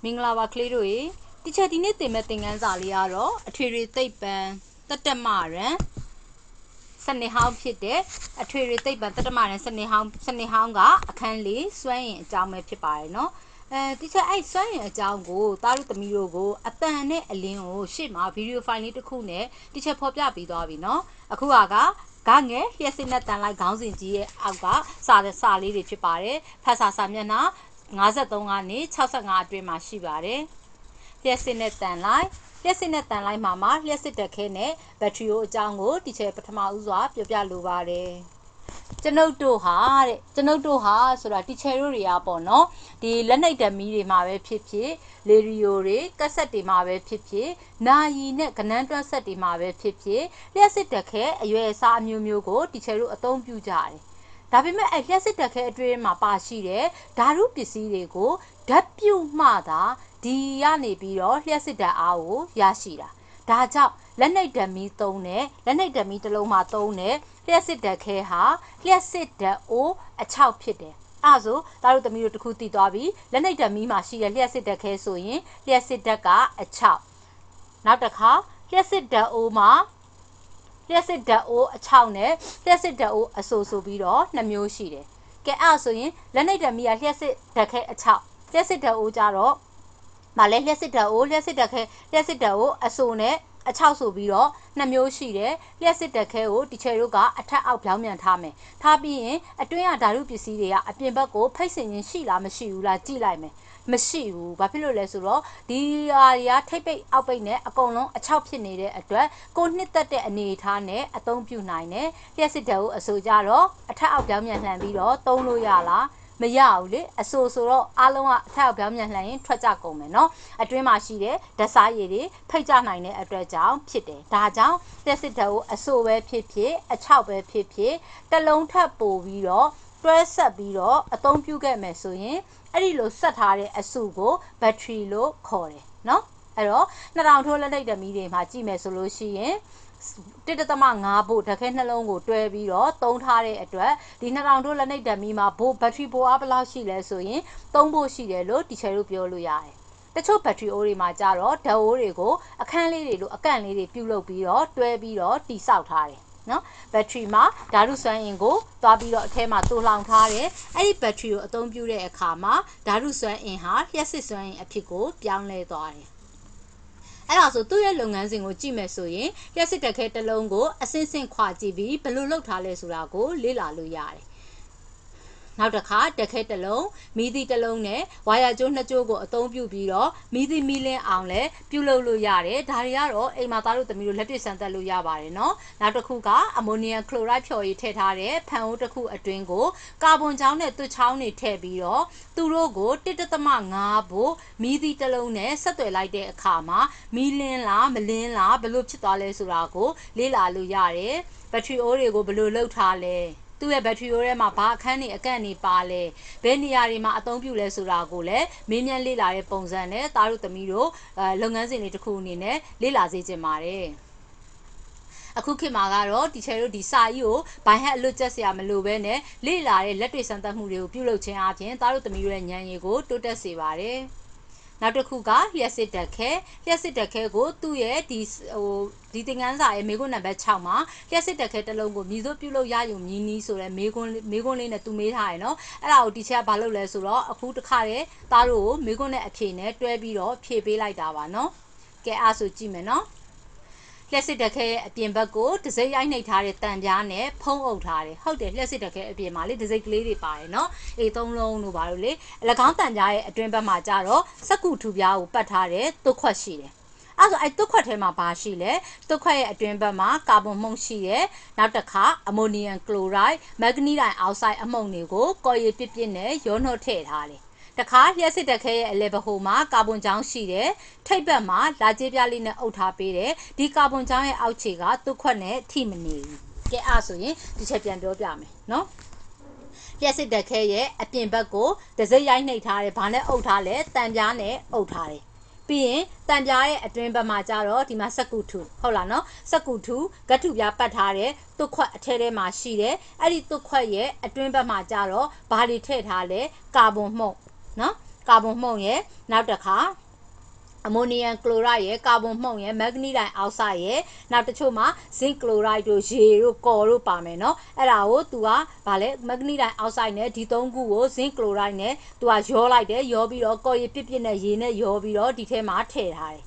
မင်္ဂလာပါကလေးတို့ရေတီချာဒီနေ့သင်မဲ့သင်ခန်းစာလေးကတော့အထွေထွေသိပ္ပံတတ္တမရန်စနေဟောင်းဖြစ်တဲ့အထွေထွေသိပ္ပံတတ္တမရန်စနေဟောင်းကအခန်းလေးစွမ်းရင်အကြောင်းပဲဖြစ်ပါတယ်နော်တီချာအဲ့စွမ်းရင်အကြောင်းကိုသားတို့သမီးတို့ကိုအတန်နဲ့အလင်းကိုရှေ့မှာဗီဒီယိုဖိုင်လေးတစ်ခုနဲ့တီချာဖော်ပြပေးသွားပြီနော်အခုကဂငယ်လျှက်စစ်နဲ့တန်လိုက်ခေါင်းစဉ်ကြီးရဲ့အောက်ကစာလေးတွေဖြစ်ပါတယ်ဖတ်စာမျက်နှာ53ကနေ65အတွင်းမှာရှိပါတယ်လျှက်စစ်နဲ့တန်လိုက်မှာလျှက်စစ်တက်ခဲနဲ့ဘက်ထရီကိုအကြောင်းကိုတီချာပထမဦးစွာပြောပြလိုပါတယ်ကျွန်ုပ်တို့ဟာဆိုတာတီချာတို့တွေကပေါ့နော်ဒီလက်နှိပ်ဓာတ်မီးတွေမှာပဲဖြစ်ဖြစ်လေရီယိုတွေကက်ဆက်တွေမှာပဲဖြစ်ဖြစ်နာယီနဲ့ကနန်းတွက်ဆက်တွေမှာပဲဖြစ်ဖြစ်လျှက်စစ်တက်ခဲအရွယ်အစားအမျိုးမျိုးကိုတီချာတို့အသုံးပြုကြတယ်ဒါပေမဲ့လျှက်စစ်တက်ခဲအတွင်းမှာပါရှိတဲ့ဓာတုပစ္စည်းတွေကိုဓာတ်ပြုမှသာဒီကနေပြီးတော့လျှက်စစ်ဓာတ်အားကိုရရှိတာဒါကြောင့်လက်နှိပ်ဓာတ်မီးသုံးတဲ့လက်နှိပ်ဓာတ်မီးတစ်လုံးမှာသုံးတဲ့လျှက်စစ်ဓာတ်ခဲဟာလျှက်စစ်ဓာတ်အိုးအချောက်ဖြစ်တယ်အဲ့ဆိုသားတို့သမီးတို့တစ်ခုသိသွားပြီလက်နှိပ်ဓာတ်မီးမှာရှိတဲ့လျှက်စစ်ဓာတ်ခဲဆိုရင်လျှက်စစ်ဓာတ်ကအချောက်နောက်တစ်ခါလျှက်စစ်ဓာတ်အိုးမှာလျှက်စစ်ဓာတ်အိုးအချောက်နဲ့လျှက်စစ်ဓာတ်အိုးအဆိုဆိုပြီးတော့2မျိုးရှိတယ်ကဲအဲ့ဆိုရင်လက်နှိပ်ဓာတ်မီးကလျှက်စစ်ဓာတ်ခဲအချောက်လျှက်စစ်ဓာတ်အိုးကြတော့မလဲလျှက်စစ်ဓာတ်အိုးအဆိုနဲ့အချောက်ဆိုပြီးတော့2မျိုးရှိတယ်လျှက်စစ်ဓာတ်ခဲကိုတီချာတို့ကအထက်အောက်ပြောင်းပြန်ထားမယ်ထားပြီးရင်အတွင်းကဓာတုပစ္စည်းတွေကအပြင်ဘက်ကိုဖိတ်စင်ခြင်းရှိလားမရှိဘူးလားကြည့်လိုက်မယ်မရှိဘူးဘာဖြစ်လို့လဲဆိုတော့ဒီဟာတွေကထိပ်ပိတ်အောက်ပိတ်နဲ့အကုန်လုံးအချောက်ဖြစ်နေတဲ့အတွက်ကိုနှစ်သက်တဲ့အနေအထားနဲ့အသုံးပြုနိုင်တယ်လျှက်စစ်ဓာတ်ကိုအဆိုကြတော့အထက်အောက်ပြောင်းပြန်လှန်ပြီးတော့သုံးလို့ရလားမရဘူးလေအဆိုတော့အားလုံးကအထက်အောက်ပြောင်းပြန်လှန်ရင်ထွက်ကြကုန်မယ်နော်အတွင်းမှာရှိတဲ့ဓာတ်စားရည်တွေဖိတ်ကြနိုင်တဲ့အတွက်ကြောင့်ဖြစ်တယ်ဒါကြောင့်လျှက်စစ်ဓာတ်ကိုအဆိုပဲဖြစ်ဖြစ်အချောက်ပဲဖြစ်ဖြစ်တစ်လုံးထပ်ပို့ပြီးတော့တွဲဆက်ပြီးတော့အသုံးပြုခဲ့မယ်ဆိုရင်အဲ့ဒီလိုဆက်ထားတဲ့အစုကိုဘက်ထရီလို့ခေါ်တယ်နော်အဲ့တော့2000ထိုးလက်နှိပ်ဓာတ်မီးတွေမှာကြည့်မယ်ဆိုလို့ရှိရင်1.5 ဗို့ဓာတ်ခဲနှလုံးကိုတွဲပြီးတော့သုံးထားတဲ့အတွက်ဒီ2000ထိုးလက်နှိပ်ဓာတ်မီးမှာဘက်ထရီဘိုအားဘယ်လောက်ရှိလဲဆိုရင်3ဗို့ရှိတယ်လို့တီချာတို့ပြောလို့ရတယ်တချို့ဘက်ထရီအိုးတွေမှာကြတော့ဓာတ်အိုးတွေကိုအခန်းလေးတွေလိုအကန့်လေးတွေပြုလုပ်ပြီးတော့တွဲပြီးတော့တိဆောက်ထားတယ်နော်ဘက်ထရီမှာဓာတုစွမ်းအင်ကိုသွားပြီးတော့အထဲမှာတိုးလောင်ထားတယ်အဲ့ဒီဘက်ထရီကိုအသုံးပြုတဲ့အခါမှာဓာတုစွမ်းအင်ဟာလျှက်စစ်စွမ်းအင်အဖြစ်ကိုပြောင်းလဲသွားတယ်အဲ့ဒါဆိုသူ့ရဲ့လုပ်ငန်းစဉ်ကိုကြည့်မယ်ဆိုရင်လျှက်စစ်ဓာတ်ခဲတစ်လုံးကိုအစင်းစင်းခွာကြည့်ပြီးဘယ်လိုလုပ်ထားလဲဆိုတာကိုလေ့လာလို့ရတယ်နောက်တစ်ခါဓာတ်ခဲတစ်လုံးမီးသီးတစ်လုံးနဲ့ဝါယာကြိုး2ကြိုးကိုအသုံးပြုပြီးတော့မီးသီးမီးလင်းအောင်လဲပြုလုပ်လို့ရတယ်ဒါတွေကတော့အိမ်မှာသားတို့သမီးတို့လက်တွေ့စမ်းသပ်လို့ရပါတယ်နော်နောက်တစ်ခုကအမိုနီယမ်ကလိုရိုက်ဖြော်ရည်ထည့်ထားတဲ့ဖန်အိုးတစ်ခုအတွင်းကိုကာဗွန်ချောင်းနဲ့သွတ်ချောင်းတွေထည့်ပြီးတော့သူတို့ကို1.5 ဗို့မီးသီးတစ်လုံးနဲ့ဆက်သွယ်လိုက်တဲ့အခါမှာမီးလင်းလားမလင်းလားဘယ်လိုဖြစ်သွားလဲဆိုတာကိုလေ့လာလို့ရတယ်ဘက်ထရီအိုးတွေကိုဘယ်လိုလုပ်ထားလဲသူ့ရဲ့ဘက်ထရီအိုးထဲမှာဘာအခန်းတွေအကန့်တွေပါလဲဘယ်နေရာတွေမှာအသုံးပြုလဲဆိုတာကိုလည်းမေးမြန်းလေ့လာတဲ့ပုံစံနဲ့သားတို့သမီးတို့လုပ်ငန်းစဉ်တွေတစ်ခုအနေနဲ့လေ့လာစေချင်ပါတယ်အခုခေတ်မှာကတော့တီချာတို့ဒီစာကြီးကိုဘိုင်ဟက်အလွတ်ကျက်စရာမလိုဘဲနဲ့လေ့လာတဲ့လက်တွေ့စမ်းသပ်မှုတွေကိုပြုလုပ်ခြင်းအပြင်သားတို့သမီးတို့ရဲ့ဉာဏ်ရည်ကိုတိုးတက်စေပါတယ်နောက်တစ်ခုကလျှက်စစ်ဓာတ်ခဲကိုသူ့ရဲ့ဒီသင်ခန်းစာရဲ့မေးခွန်းနံပါတ်6မှာလျှက်စစ်ဓာတ်ခဲတစ်လုံးကိုမြည်စိုးပြုလုပ်ရယူမည်နည်းဆိုတဲ့မေးခွန်းလေးနဲ့သူမေးထားရယ်နော်အဲ့ဒါကိုတီချာဘာလုပ်လဲဆိုတော့အခုတစ်ခါတည်းသားတို့ကိုမေးခွန်းနဲ့အဖြေနဲ့တွဲပြီးတော့ဖြေပေးလိုက်တာပါနော်ကဲအားဆိုကြည့်မယ်နော်လျှက်စစ်ဓာတ်ခဲရဲ့အပြင်ဘက်ကိုတစိမ့်ရိုက်နှိပ်ထားတဲ့တံပြားနဲ့ဖုံးအုပ်ထားတယ်ဟုတ်တယ်လျှက်စစ်ဓာတ်ခဲအပြင်မှာလေတစိမ့်ကလေးတွေပါတယ်နော်3လုံးတို့ပါလို့လေ၎င်းတံပြားရဲ့အတွင်းဘက်မှာကျတော့စက္ကူထူပြားကိုပတ်ထားတဲ့သွတ်ခွက်ရှိတယ်အဲ့ဆိုအဲ့သွတ်ခွက်ထဲမှာဘာရှိလဲသွတ်ခွက်ရဲ့အတွင်းဘက်မှာကာဗွန်မှုန့်ရှိတယ်နောက်တစ်ခါအမိုနီယမ်ကလိုရိုက်မက်ဂနီဒိုင်အောက်ဆိုက်အမှုန့်တွေကိုကော်ရည်ပြစ်နဲ့ရောနှောထည့်ထားတယ်တခါလျှက်စစ်ဓာတ်ခဲရဲ့အလဲဘဟိုမှာကာဗွန်ချောင်းရှိတယ်ထိပ်ဘက်မှာလာကြေးပြားလေးနဲ့အုပ်ထားပေးတယ်ဒီကာဗွန်ချောင်းရဲ့အောက်ခြေကသွတ်ခွက်နဲ့ထိမနေဘူးကဲအဲ့ဆိုရင်ဒီချက်ပြန်ပြောပြမယ်နော်လျှက်စစ်ဓာတ်ခဲရဲ့အပြင်ဘက်ကိုတစိမ့်ရိုက်နှိပ်ထားတယ်ဘာနဲ့အုပ်ထားလဲတံပြားနဲ့အုပ်ထားတယ်ပြီးရင်တံပြားရဲ့အတွင်းဘက်မှာကျတော့ဒီမှာစက္ကူထူဟုတ်လားနော်စက္ကူထူဂတ်ထုပြားပတ်ထားတဲ့သွတ်ခွက်အထဲထဲမှာရှိတယ်အဲ့ဒီသွတ်ခွက်ရဲ့အတွင်းဘက်မှာကျတော့ဘာတွေထည့်ထားလဲကာဗွန်မှုန့်နော် ကာဗွန်မှုန့်ရဲ့နောက်တစ်ခါအမိုနီယမ်ကလိုရိုက်ရဲ့ကာဗွန်မှုန့်ရဲ့မက်ဂနီဒိုင်အောက်ဆိုက်ရဲ့နောက်တချို့မှာဇင့်ကလိုရိုက်တို့ရေတို့ကော်တို့ပါမယ်နော်အဲ့ဒါကိုသူကဗာလဲမက်ဂနီဒိုင်အောက်ဆိုက်နဲ့ဒီ၃ခုကိုဇင့်ကလိုရိုက်နဲ့သူကရောလိုက်တယ်ရောပြီးတော့ကော်ရည်ပြစ်ပြစ်နဲ့ရေနဲ့ရောပြီးတော့ဒီထဲမှာထည့်ထားတယ်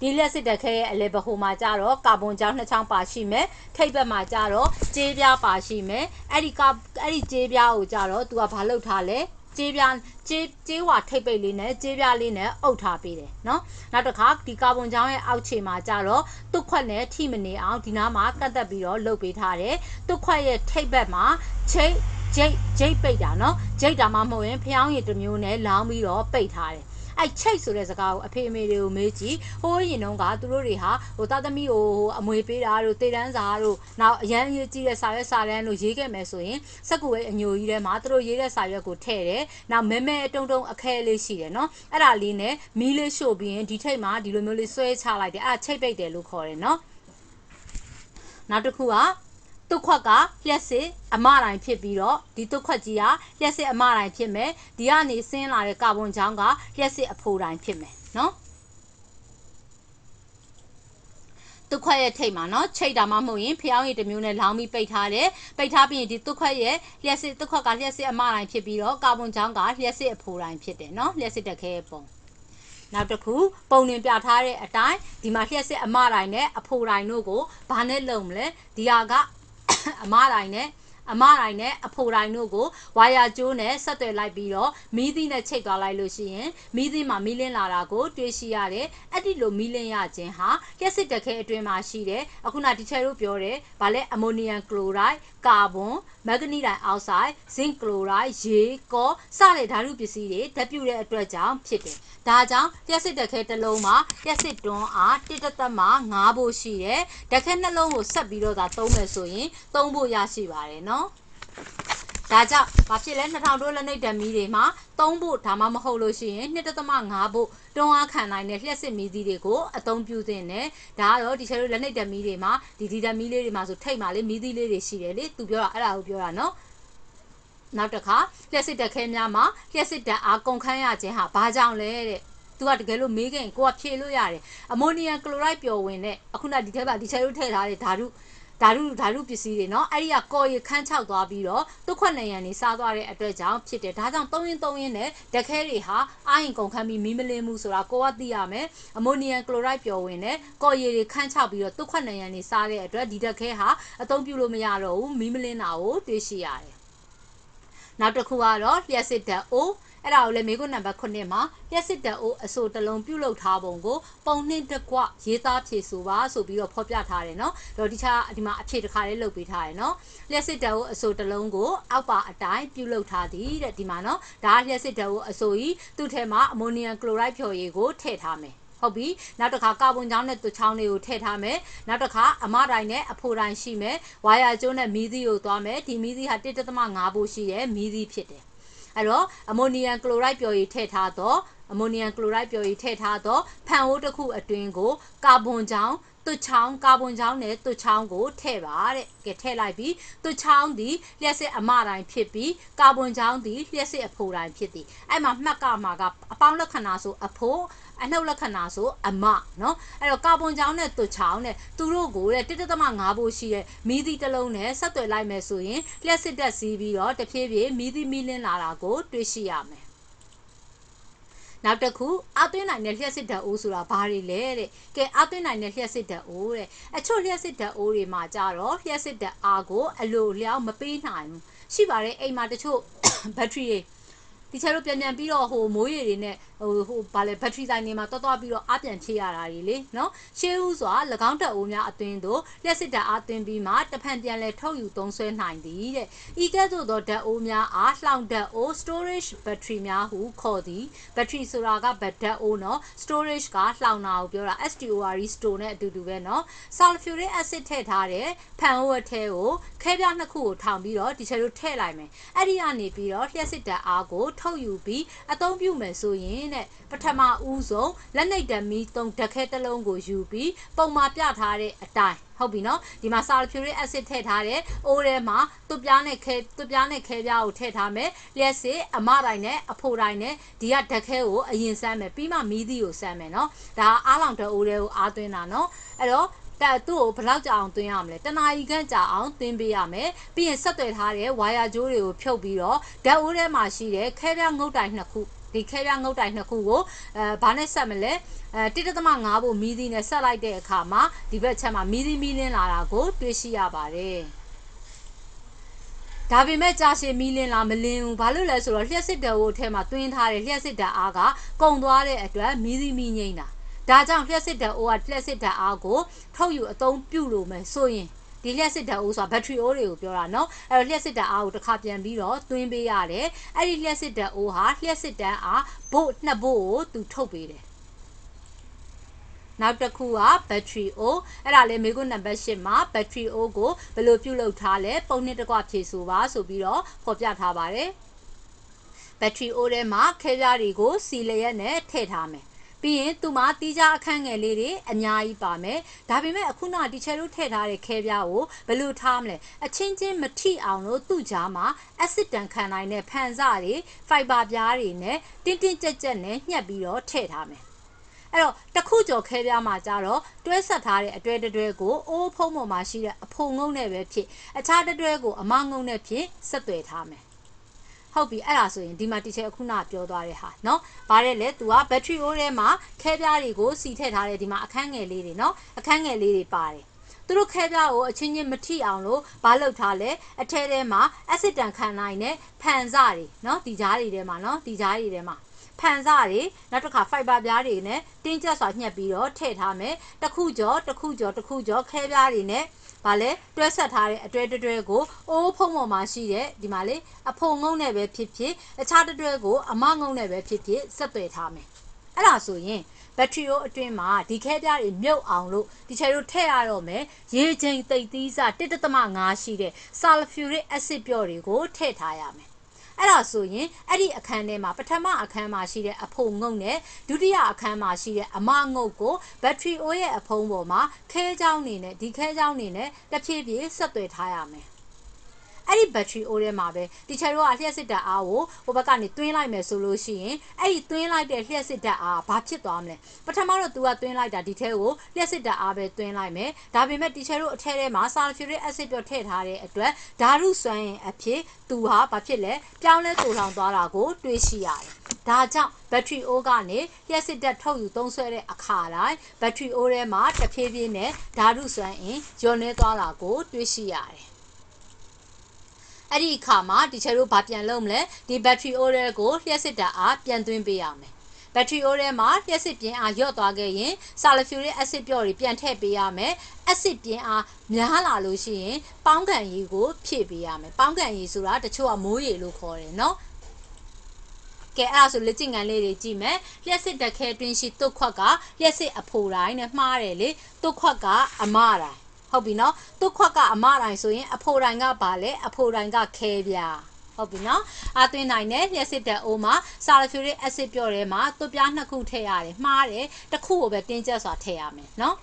ဒီလျှက်စစ်တက်ခဲရဲ့အလဲဘဟိုမှာကြတော့ကာဗွန်ကြောင်း2ချောင်းပါရှိမယ်ထိပ်ဘက်မှာကြတော့ကြေးပြားပါရှိမယ်အဲ့ဒီကြေးပြားကိုကြတော့သူကဘာလုပ်ထားလဲကြေးဝါထိပ်ပိတ်လေးနဲ့ကြေးပြားလေးနဲ့အုပ်ထားပေးတယ်နော်နောက်တစ်ခါဒီကာဗွန်ကြောင်းရဲ့အောက်ခြေမှာကြတော့တုတ်ခွက်နဲ့ထိမနေအောင်ဒီနားမှာကတ်သက်ပြီးတော့လုပ်ပေးထားတယ်တုတ်ခွက်ရဲ့ထိပ်ဘက်မှာဂျိတ်ပိတ်တာနော်ဂျိတ်တာမှမဟုတ်ရင်ဖျောင်းရည်တစ်မျိုးနဲ့လောင်းပြီးတော့ပိတ်ထားတယ်အဲ့ချိတ်ဆိုတဲ့စကားကိုအဖေအမေတွေကိုမေးကြည့်ဟိုးရင်တော့ကသူတို့တွေဟာဟိုသားသမီးကိုအမွေပေးတာတို့တေတန်းစာတို့နောက်အရန်ရေးကြီးတဲ့စာရွက်စာတမ်းတို့ရေးခဲ့မယ်ဆိုရင်စက်ကူရဲ့အညိုကြီးထဲမှာသူတို့ရေးတဲ့စာရွက်ကိုထည့်တယ်နောက်မဲတုံအခဲလေးရှိတယ်နော်အဲ့ဒါလေးနဲ့မီးလေးရှို့ပြီးရင်ဒီထိတ်မှာဒီလိုမျိုးလေးဆွဲချလိုက်တယ်အဲ့ဒါချိတ်ပိတ်တယ်လို့ခေါ်တယ်နော်နောက်တစ်ခုကတုတ်ခွက်ကလျှက်စစ်အမတိုင်းဖြစ်ပြီးတော့ဒီတုတ်ခွက်ကြီးကလျှက်စစ်အမတိုင်းဖြစ်မယ်ဒီကနေဆင်းလာတဲ့ကာဗွန်ကြောင်းကလျှက်စစ်အဖိုတိုင်းဖြစ်မယ်နော်တုတ်ခွက်ရဲ့ထိပ်မှာနော်ချိတ်တာမှမဟုတ်ရင်ဖျောင်းရည်တစ်မျိုးနဲ့လောင်းပြီးပိတ်ထားတယ်ပိတ်ထားပြီးရင်ဒီတုတ်ခွက်ရဲ့လျှက်စစ်တုတ်ခွက်ကလျှက်စစ်အမတိုင်းဖြစ်ပြီးတော့ကာဗွန်ကြောင်းကလျှက်စစ်အဖိုတိုင်းဖြစ်တယ်နော်လျှက်စစ်တက်ခဲပုံနောက်တစ်ခုပုံနှင်ပြထားတဲ့အတိုင်းဒီမှာလျှက်စစ်အမတိုင်းနဲ့အဖိုတိုင်းတို့ကိုဘာနဲ့လုံမလဲဒီဟာကအမတိုင်းနဲ့အဖိုတိုင်းတို့ကိုဝါယာကျိုးနဲ့ဆက်သွယ်လိုက်ပြီးတော့မီးသီးနဲ့ချိတ်သွားလိုက်လို့ရှိရင်မီးသီးမှာမီးလင်းလာတာကိုတွေ့ရှိရတယ်အဲ့ဒီလိုမီးလင်းရခြင်းဟာလျှက်စစ်တက်ခဲအတွင်းမှာရှိတယ်အခုနဒီချယ်တို့ပြောတယ်ဗာလဲအမိုနီယမ်ကလိုရိုက်ကာဗွန်မက်ဂနီဒိုင်အောက်ဆိုက်ဇင့်ကလိုရိုက်ရေကောစတဲ့ဓာတုပစ္စည်းတွေဓာတ်ပြုတဲ့အတွက်ကြောင့်ဖြစ်တယ်ဒါကြောင့်လျှက်စစ်တက်ခဲတစ်လုံးမှာလျှက်စစ်တွန်းအား1.5ဖို့ရှိတယ်ဓာတ်ခဲနှလုံးကိုဆက်ပြီးတော့သာသုံးမယ်ဆိုရင်သုံးဖို့ရရှိပါတယ်နော်ဒါကြောင့်ဘာဖြစ်လဲ2000တို့လက်နှိပ်ဓာတ်မီးတွေမှာ3ဖို့ဒါမှမဟုတ်လို့ရှိရင်2.5ဖို့တွန်းအားခံနိုင်တဲ့လျှက်စစ်မီးသီးတွေကိုအသုံးပြုသင့်တယ်ဒါကတော့ဒီချေတို့လက်နှိပ်ဓာတ်မီးတွေမှာဒီဓာတ်မီးလေးတွေမှာဆိုထိတ်မှာလေမီးသီးလေးတွေရှိတယ်လေသူပြောတာအဲ့ဒါကိုပြောတာနော်နောက်တစ်ခါလျှက်စစ်တက်ခဲများမှာလျှက်စစ်ဓာတ်အားကုန်ခန်းရခြင်းဟာဘာကြောင့်လဲတဲ့သူကတကယ်လို့မေးခဲ့ရင်ကိုကဖြေလို့ရတယ်အမိုနီယမ်ကလိုရိုက်ပျော်ဝင်တဲ့အခုနဒီထဲမှာဒီချေတို့ထည့်ထားတဲ့ဓာတုပစ္စည်းတွေเนาะအဲ့ဒီကကော်ရခန်းချောက်သွားပြီးတော့တုတ်ခွက်နံရံနေစားသွားတဲ့အတွက်ကြောင့်ဖြစ်တယ်ဒါကြောင့်သုံးရင်းနဲ့ဓာတ်ခဲတွေဟာအာရင်ကုန်ခန်းပြီးမီးမလင်းဘူးဆိုတာကိုကသိရမယ်အမိုနီယမ်ကလိုရိုက်ပျော်ဝင်တဲ့ကော်ရတွေခန်းချောက်ပြီးတော့တုတ်ခွက်နံရံနေစားတဲ့အတွက်ဒီဓာတ်ခဲဟာအသုံးပြုလို့မရတော့ဘူးမီးမလင်းတာကိုတွေ့ရှိရတယ်နောက်တစ်ခုကတော့လျှက်စစ်ဓာတ်အိုးအဲ့ဒါကိုလည်းမေခွန်းနံပါတ်9မှာလျှက်စစ်ဓာတ်အိုးအဆိုတစ်လုံးပြုတ်လုထားပုံကိုပုံနှင့်တကွရေးသားဖြည့်ဆိုပါဆိုပြီးတော့ဖော်ပြထားတယ်เนาะတော့ဒီမှာအဖြေတစ်ခါလေးလုပ်ပေးထားတယ်เนาะလျှက်စစ်ဓာတ်အိုးအဆိုတစ်လုံးကိုအောက်ပါအတိုင်းပြုတ်လုထားသည်တဲ့ဒီမှာเนาะဒါလျှက်စစ်ဓာတ်အိုးအဆိုကြီးသူ့ထဲမှာအမိုနီယမ်ကလိုရိုက်ဖြော်ရည်ကိုထည့်ထားမယ်ဟုတ်ပြီနောက်တစ်ခါကာဗွန်ချောင်းနဲ့သွချောင်းတွေကိုထည့်ထားမယ်နောက်တစ်ခါအမတိုင်းနဲ့အဖိုတိုင်းရှိမယ်ဝါယာကျိုးနဲ့မီးသီးကိုသွားမယ်ဒီမီးသီးဟာ1.5ဖို့ရှိတယ်မီးသီးဖြစ်တယ်အဲ့တော့အမိုနီယမ်ကလိုရိုက်ပျော်ရည်ထည့်ထားတော့ဖန်အိုးတစ်ခုအတွင်းကိုကာဗွန်ချောင်းသွချောင်းကာဗွန်ချောင်းနဲ့သွချောင်းကိုထည့်ပါတဲ့ကဲထည့်လိုက်ပြီးသွချောင်းသည်လျှက်စစ်အမတိုင်းဖြစ်ပြီးကာဗွန်ချောင်းသည်လျှက်စစ်အဖိုတိုင်းဖြစ်သည်အဲ့မှာမှတ်ကမှာကအပေါင်းလက္ခဏာဆိုအဖိုအနှုတ်လက္ခဏာဆိုအမเนาะအဲ့တော့ကာဗွန်ချောင်းနဲ့သွချောင်းနဲ့သူတို့ကိုတဲ့1.5ဖို့ရှိတဲ့မီးသီးတစ်လုံးနဲ့ဆက်သွယ်လိုက်မယ်ဆိုရင်လျှက်စစ်တက်စီးပြီးတော့တဖြည်းဖြည်းမီးသီးမီးလင်းလာတာကိုတွေ့ရှိရမယ်နောက်တစ်ခုအသွင်းနိုင်တဲ့လျှက်စစ်ဓာတ်အိုးဆိုတာဘာတွေလဲတဲ့ကဲအသွင်းနိုင်တဲ့လျှက်စစ်ဓာတ်အိုးတဲ့အချို့လျှက်စစ်ဓာတ်အိုးတွေမှာကြတော့လျှက်စစ်ဓာတ်အားကိုအလိုလျောက်မပေးနိုင်ဘူးရှိပါတယ်အိမ်မှာတချို့ဘက်ထရီတွေဒီချေတို့ပြန်ပြီးတော့မိုးရေတွေနဲ့ဗာလဲဘက်ထရီဆိုင်တွေမှာတွားပြီးတော့အားပြန်ဖြည့်ရတာတွေလေနော်ရှေးဦးစွာ၎င်းဓာတ်အိုးများအသွင်းသို့လျှက်စစ်ဓာတ်အားသွင်းပြီးမှတဖန်ပြန်လဲထုတ်ယူသုံးစွဲနိုင်သည်တဲ့ဤကဲ့သို့သောဓာတ်အိုးများအားလှောင်ဓာတ်အိုး storage battery များဟုခေါ်သည် battery ဆိုတာကဓာတ်အိုးနော် storage ကလှောင်တာကိုပြောတာ STORE store နဲ့အတူတူပဲနော် sulfuric acid ထည့်ထားတဲ့ဖန်အိုးအထဲကိုခဲပြားနှစ်ခုကိုထောင်ပြီးတော့ဒီချေတို့ထည့်လိုက်မယ်အဲ့ဒီကနေပြီးတော့လျှက်စစ်ဓာတ်အားကိုထုတ်ယူပြီးအသုံးပြုမယ်ဆိုရင်တဲ့ပထမဦးဆုံးလက်နှိပ်ဓာတ်မီးသုံးဓာတ်ခဲတစ်လုံးကိုယူပြီးပုံမှာပြထားတဲ့အတိုင်းဟ ဟုတ်ပြီနော်ဒီမှာ sulfuric acid ထည့်ထားတယ်အိုးထဲမှာသွပ်ပြားနဲ့ခဲသွပ်ပြားနဲ့ခဲပြားကိုထည့်ထားမယ်လျှက်စစ်အမတိုင်းနဲ့အဖိုတိုင်းနဲ့ဒီကဓာတ်ခဲကိုအရင်စမ်းမယ်ပြီးမှမီးသီးကိုစမ်းမယ်နော်ဒါအားလောင်တဲ့အိုးတွေကိုအားသွင်းတာနော်အဲ့တော့သူ့ကိုဘယ်လောက်ကြာအောင်သွင်းရမလဲတနာရီခန့်ကြာအောင်သွင်းပေးရမယ်ပြီးရင်ဆက်သွယ်ထားတဲ့ဝါယာကြိုးတွေကိုဖြုတ်ပြီးတော့ဓာတ်အိုးထဲမှာရှိတဲ့ခဲပြားငုတ်တိုင်နှစ်ခုဒီခဲပြားငုတ်တိုင်နှစ်ခုကိုဘာနဲ့ဆက်မလဲ1.5ဖို့မီးသီးနဲ့ဆက်လိုက်တဲ့အခါမှာဒီဘက်ချက်မှာမီးသီးမီးလင်းလာတာကိုတွေ့ရှိရပါတယ်ဒါပေမဲ့ကြာရှည်မီးလင်းလားမလင်းဘူးဘာလို့လဲဆိုတော့လျှက်စစ်ဓာတ်အိုးထဲမှာသွင်းထားတဲ့လျှက်စစ်ဓာတ်အားကကုန်သွားတဲ့အတွက်မီးသီးမီးငိမ့်တာဒါကြောင့်လျှက်စစ်ဓာတ်အိုးကလျှက်စစ်ဓာတ်အားကိုထုတ်ယူအသုံးပြုလို့မယ်ဆိုရင်ဒီလျှက်စစ်ဓာတ်အိုးဆိုတာဘက်ထရီအိုးတွေကိုပြောတာเนาะအဲ့တော့လျှက်စစ်ဓာတ်အားကိုတစ်ခါပြန်ပြီးတော့သွင်းပေးရတယ်အဲ့ဒီလျှက်စစ်ဓာတ်အိုးဟာလျှက်စစ်ဓာတ်အားဘို့နှစ်ဘို့ကိုသူထုတ်ပေးတယ်နောက်တစ်ခုကဘက်ထရီအိုးအဲ့ဒါလေးမေကွန်းနံပါတ်8မှာဘက်ထရီအိုးကိုဘယ်လိုပြုလုပ်ထားလဲပုံနှစ်တစ်ကွဖြည့်ဆိုပါဆိုပြီးတော့ဖော်ပြထားပါတယ်ဘက်ထရီအိုးထဲမှာခဲပြားတွေကိုစီလျက်နဲ့ထည့်ထားမယ်ပြီးရင်သူမှာတီးခြားအခန်းငယ်လေးတွေအများကြီးပါမယ်ဒါပေမဲ့အခုနတီချယ်တို့ထည့်ထားတဲ့ခဲပြားကိုဘယ်လိုထားမလဲအချင်းချင်းမထိအောင်လို့သူ့ကြားမှာအက်ဆစ်တန်ခံနိုင်တဲ့ဖန်စတွေဖိုက်ဘာပြားတွေနဲ့တင်းတင်းကြပ်ကြပ်နဲ့ညှက်ပြီးတော့ထည့်ထားမယ်အဲ့တော့တစ်ခုကျော်ခဲပြားမှာကြတော့တွဲဆက်ထားတဲ့အတွဲတွဲကိုအိုးဖုံးပေါ်မှာရှိတဲ့အဖုံငုံနဲ့ပဲဖြစ်အခြားတွဲကိုအမငုံနဲ့ဖြစ်ဆက်သွယ်ထားမယ်ဟုတ်ပြီအဲ့ဒါဆိုရင်ဒီမှာတီချာအခုနပြောသွားတဲ့ဟာเนาะဗါတဲ့လေ तू ကဘက်ထရီအိုးထဲမှာခဲပြားတွေကိုစီထည့်ထားတဲ့ဒီမှာအခန်းငယ်လေးတွေเนาะအခန်းငယ်လေးတွေပါတယ်သူတို့ခဲပြားကိုအချင်းချင်းမထိအောင်လို့ဘာလုပ်ထားလဲအထဲထဲမှာအက်ဆစ်တန်ခံနိုင်တဲ့ဖန်စတွေเนาะဒီကြားတွေထဲမှာเนาะဒီကြားတွေထဲမှာဖန်စတွေနောက်တစ်ခါဖိုက်ဘာပြားတွေနဲ့တင်းကျပ်စွာညှက်ပြီးတော့ထည့်ထားမယ်တစ်ခုကျော်ခဲပြားတွေနဲ့ဗာလဲတွဲဆက်ထားတဲ့အတွဲတွဲကိုအိုးဖုံးပေါ်မှာရှိတဲ့ဒီမှာလေအဖုံငုံနဲ့ပဲဖြစ်ဖြစ်အခြားတွဲကိုအမငုံနဲ့ပဲဖြစ်ဖြစ်ဆက်သွယ်ထားမယ်အဲ့ဒါဆိုရင်ဘက်ထရီအိုးအတွင်းမှာဒီခဲပြားတွေမြုပ်အောင်လို့ဒီချယ်တို့ထည့်ရတော့မယ်ရေချိန်သိပ်သီးစ 1.5 ရှိတဲ့ sulfuric acid ပျော့တွေကိုထည့်ထားရမယ်အဲ့ဒါဆိုရင်အဲ့ဒီအခန်းထဲမှာပထမအခန်းမှာရှိတဲ့အဖုံငုံနဲ့ဒုတိယအခန်းမှာရှိတဲ့အမငုံကိုဘက်ထရီအိုးရဲ့အဖုံးပေါ်မှာခဲချောင်းနေနဲ့ဒီခဲချောင်းနေနဲ့တဖြည်းဖြည်းဆက်သွယ်ထားရမယ်အဲ့ဒီဘက်ထရီအိုးထဲမှာပဲတီချာတို့ကလျှက်စစ်ဓာတ်အားကိုဟိုဘက်ကနေသွင်းလိုက်မယ်ဆိုလို့ရှိရင်အဲ့ဒီသွင်းလိုက်တဲ့လျှက်စစ်ဓာတ်အားဘာဖြစ်သွားမလဲပထမတော့ तू ကသွင်းလိုက်တာဒီထဲကိုလျှက်စစ်ဓာတ်အားပဲသွင်းလိုက်မယ်ဒါပေမဲ့တီချာတို့အထဲထဲမှာ sulfuric acid ပြောထည့်ထားတဲ့အတွက်ဓာတုစွမ်းအင်အဖြစ် तू ဟာဘာဖြစ်လဲပြောင်းလဲတူလောင်သွားတာကိုတွေးရှိရတယ်ဒါကြောင့်ဘက်ထရီအိုးကနေလျှက်စစ်ဓာတ်ထုတ်ယူသုံးစွဲတဲ့အခါတိုင်းဘက်ထရီအိုးထဲမှာတဖြည်းဖြည်းနဲ့ဓာတုစွမ်းအင်ညှော်နှဲသွားတာကိုတွေးရှိရတယ်အဲ့ဒီအခါမှာတီချာတို့ဘာပြန်လုပ်မလဲဒီဘက်ထရီအိုးတွေကိုလျှက်စစ်ဓာတ်အားပြန်သွင်းပေးရမယ်ဘက်ထရီအိုးထဲမှာလျှက်စစ်ပြင်းအားလျော့သွားခဲ့ရင် sulfuric acid ပျော့တွေပြန်ထည့်ပေးရမယ်အက်ဆစ်ပြင်းအားများလာလို့ရှိရင်ပေါင်းကန်ရည်ကိုဖြည့်ပေးရမယ်ပေါင်းကန်ရည်ဆိုတာတချို့ကမိုးရည်လို့ခေါ်တယ်နော်ကဲအဲ့ဒါဆိုလက်ကျင်ကန်လေးတွေကြည့်မယ်လျှက်စစ်တက်ခဲတွင်းရှိတုတ်ခွက်ကလျှက်စစ်အဖိုတိုင်းနဲ့မှားတယ်လေတုတ်ခွက်ကအမတိုင်းဟုတ်ပြီနော်တုတ်ခွက်ကအမတိုင်းဆိုရင်အဖိုတိုင်းကဘာလဲအဖိုတိုင်းကခဲပြားဟုတ်ပြီနော်အသွင်းနိုင်တဲ့လျှက်စစ်တက်အိုးမှာ sulfuric acid ပျော့ထဲမှာသွပ်ပြားနှစ်ခုထည့်ရတယ်မှားတယ်တစ်ခုကိုပဲတင်းကျပ်စွာထည့်ရမယ်နော်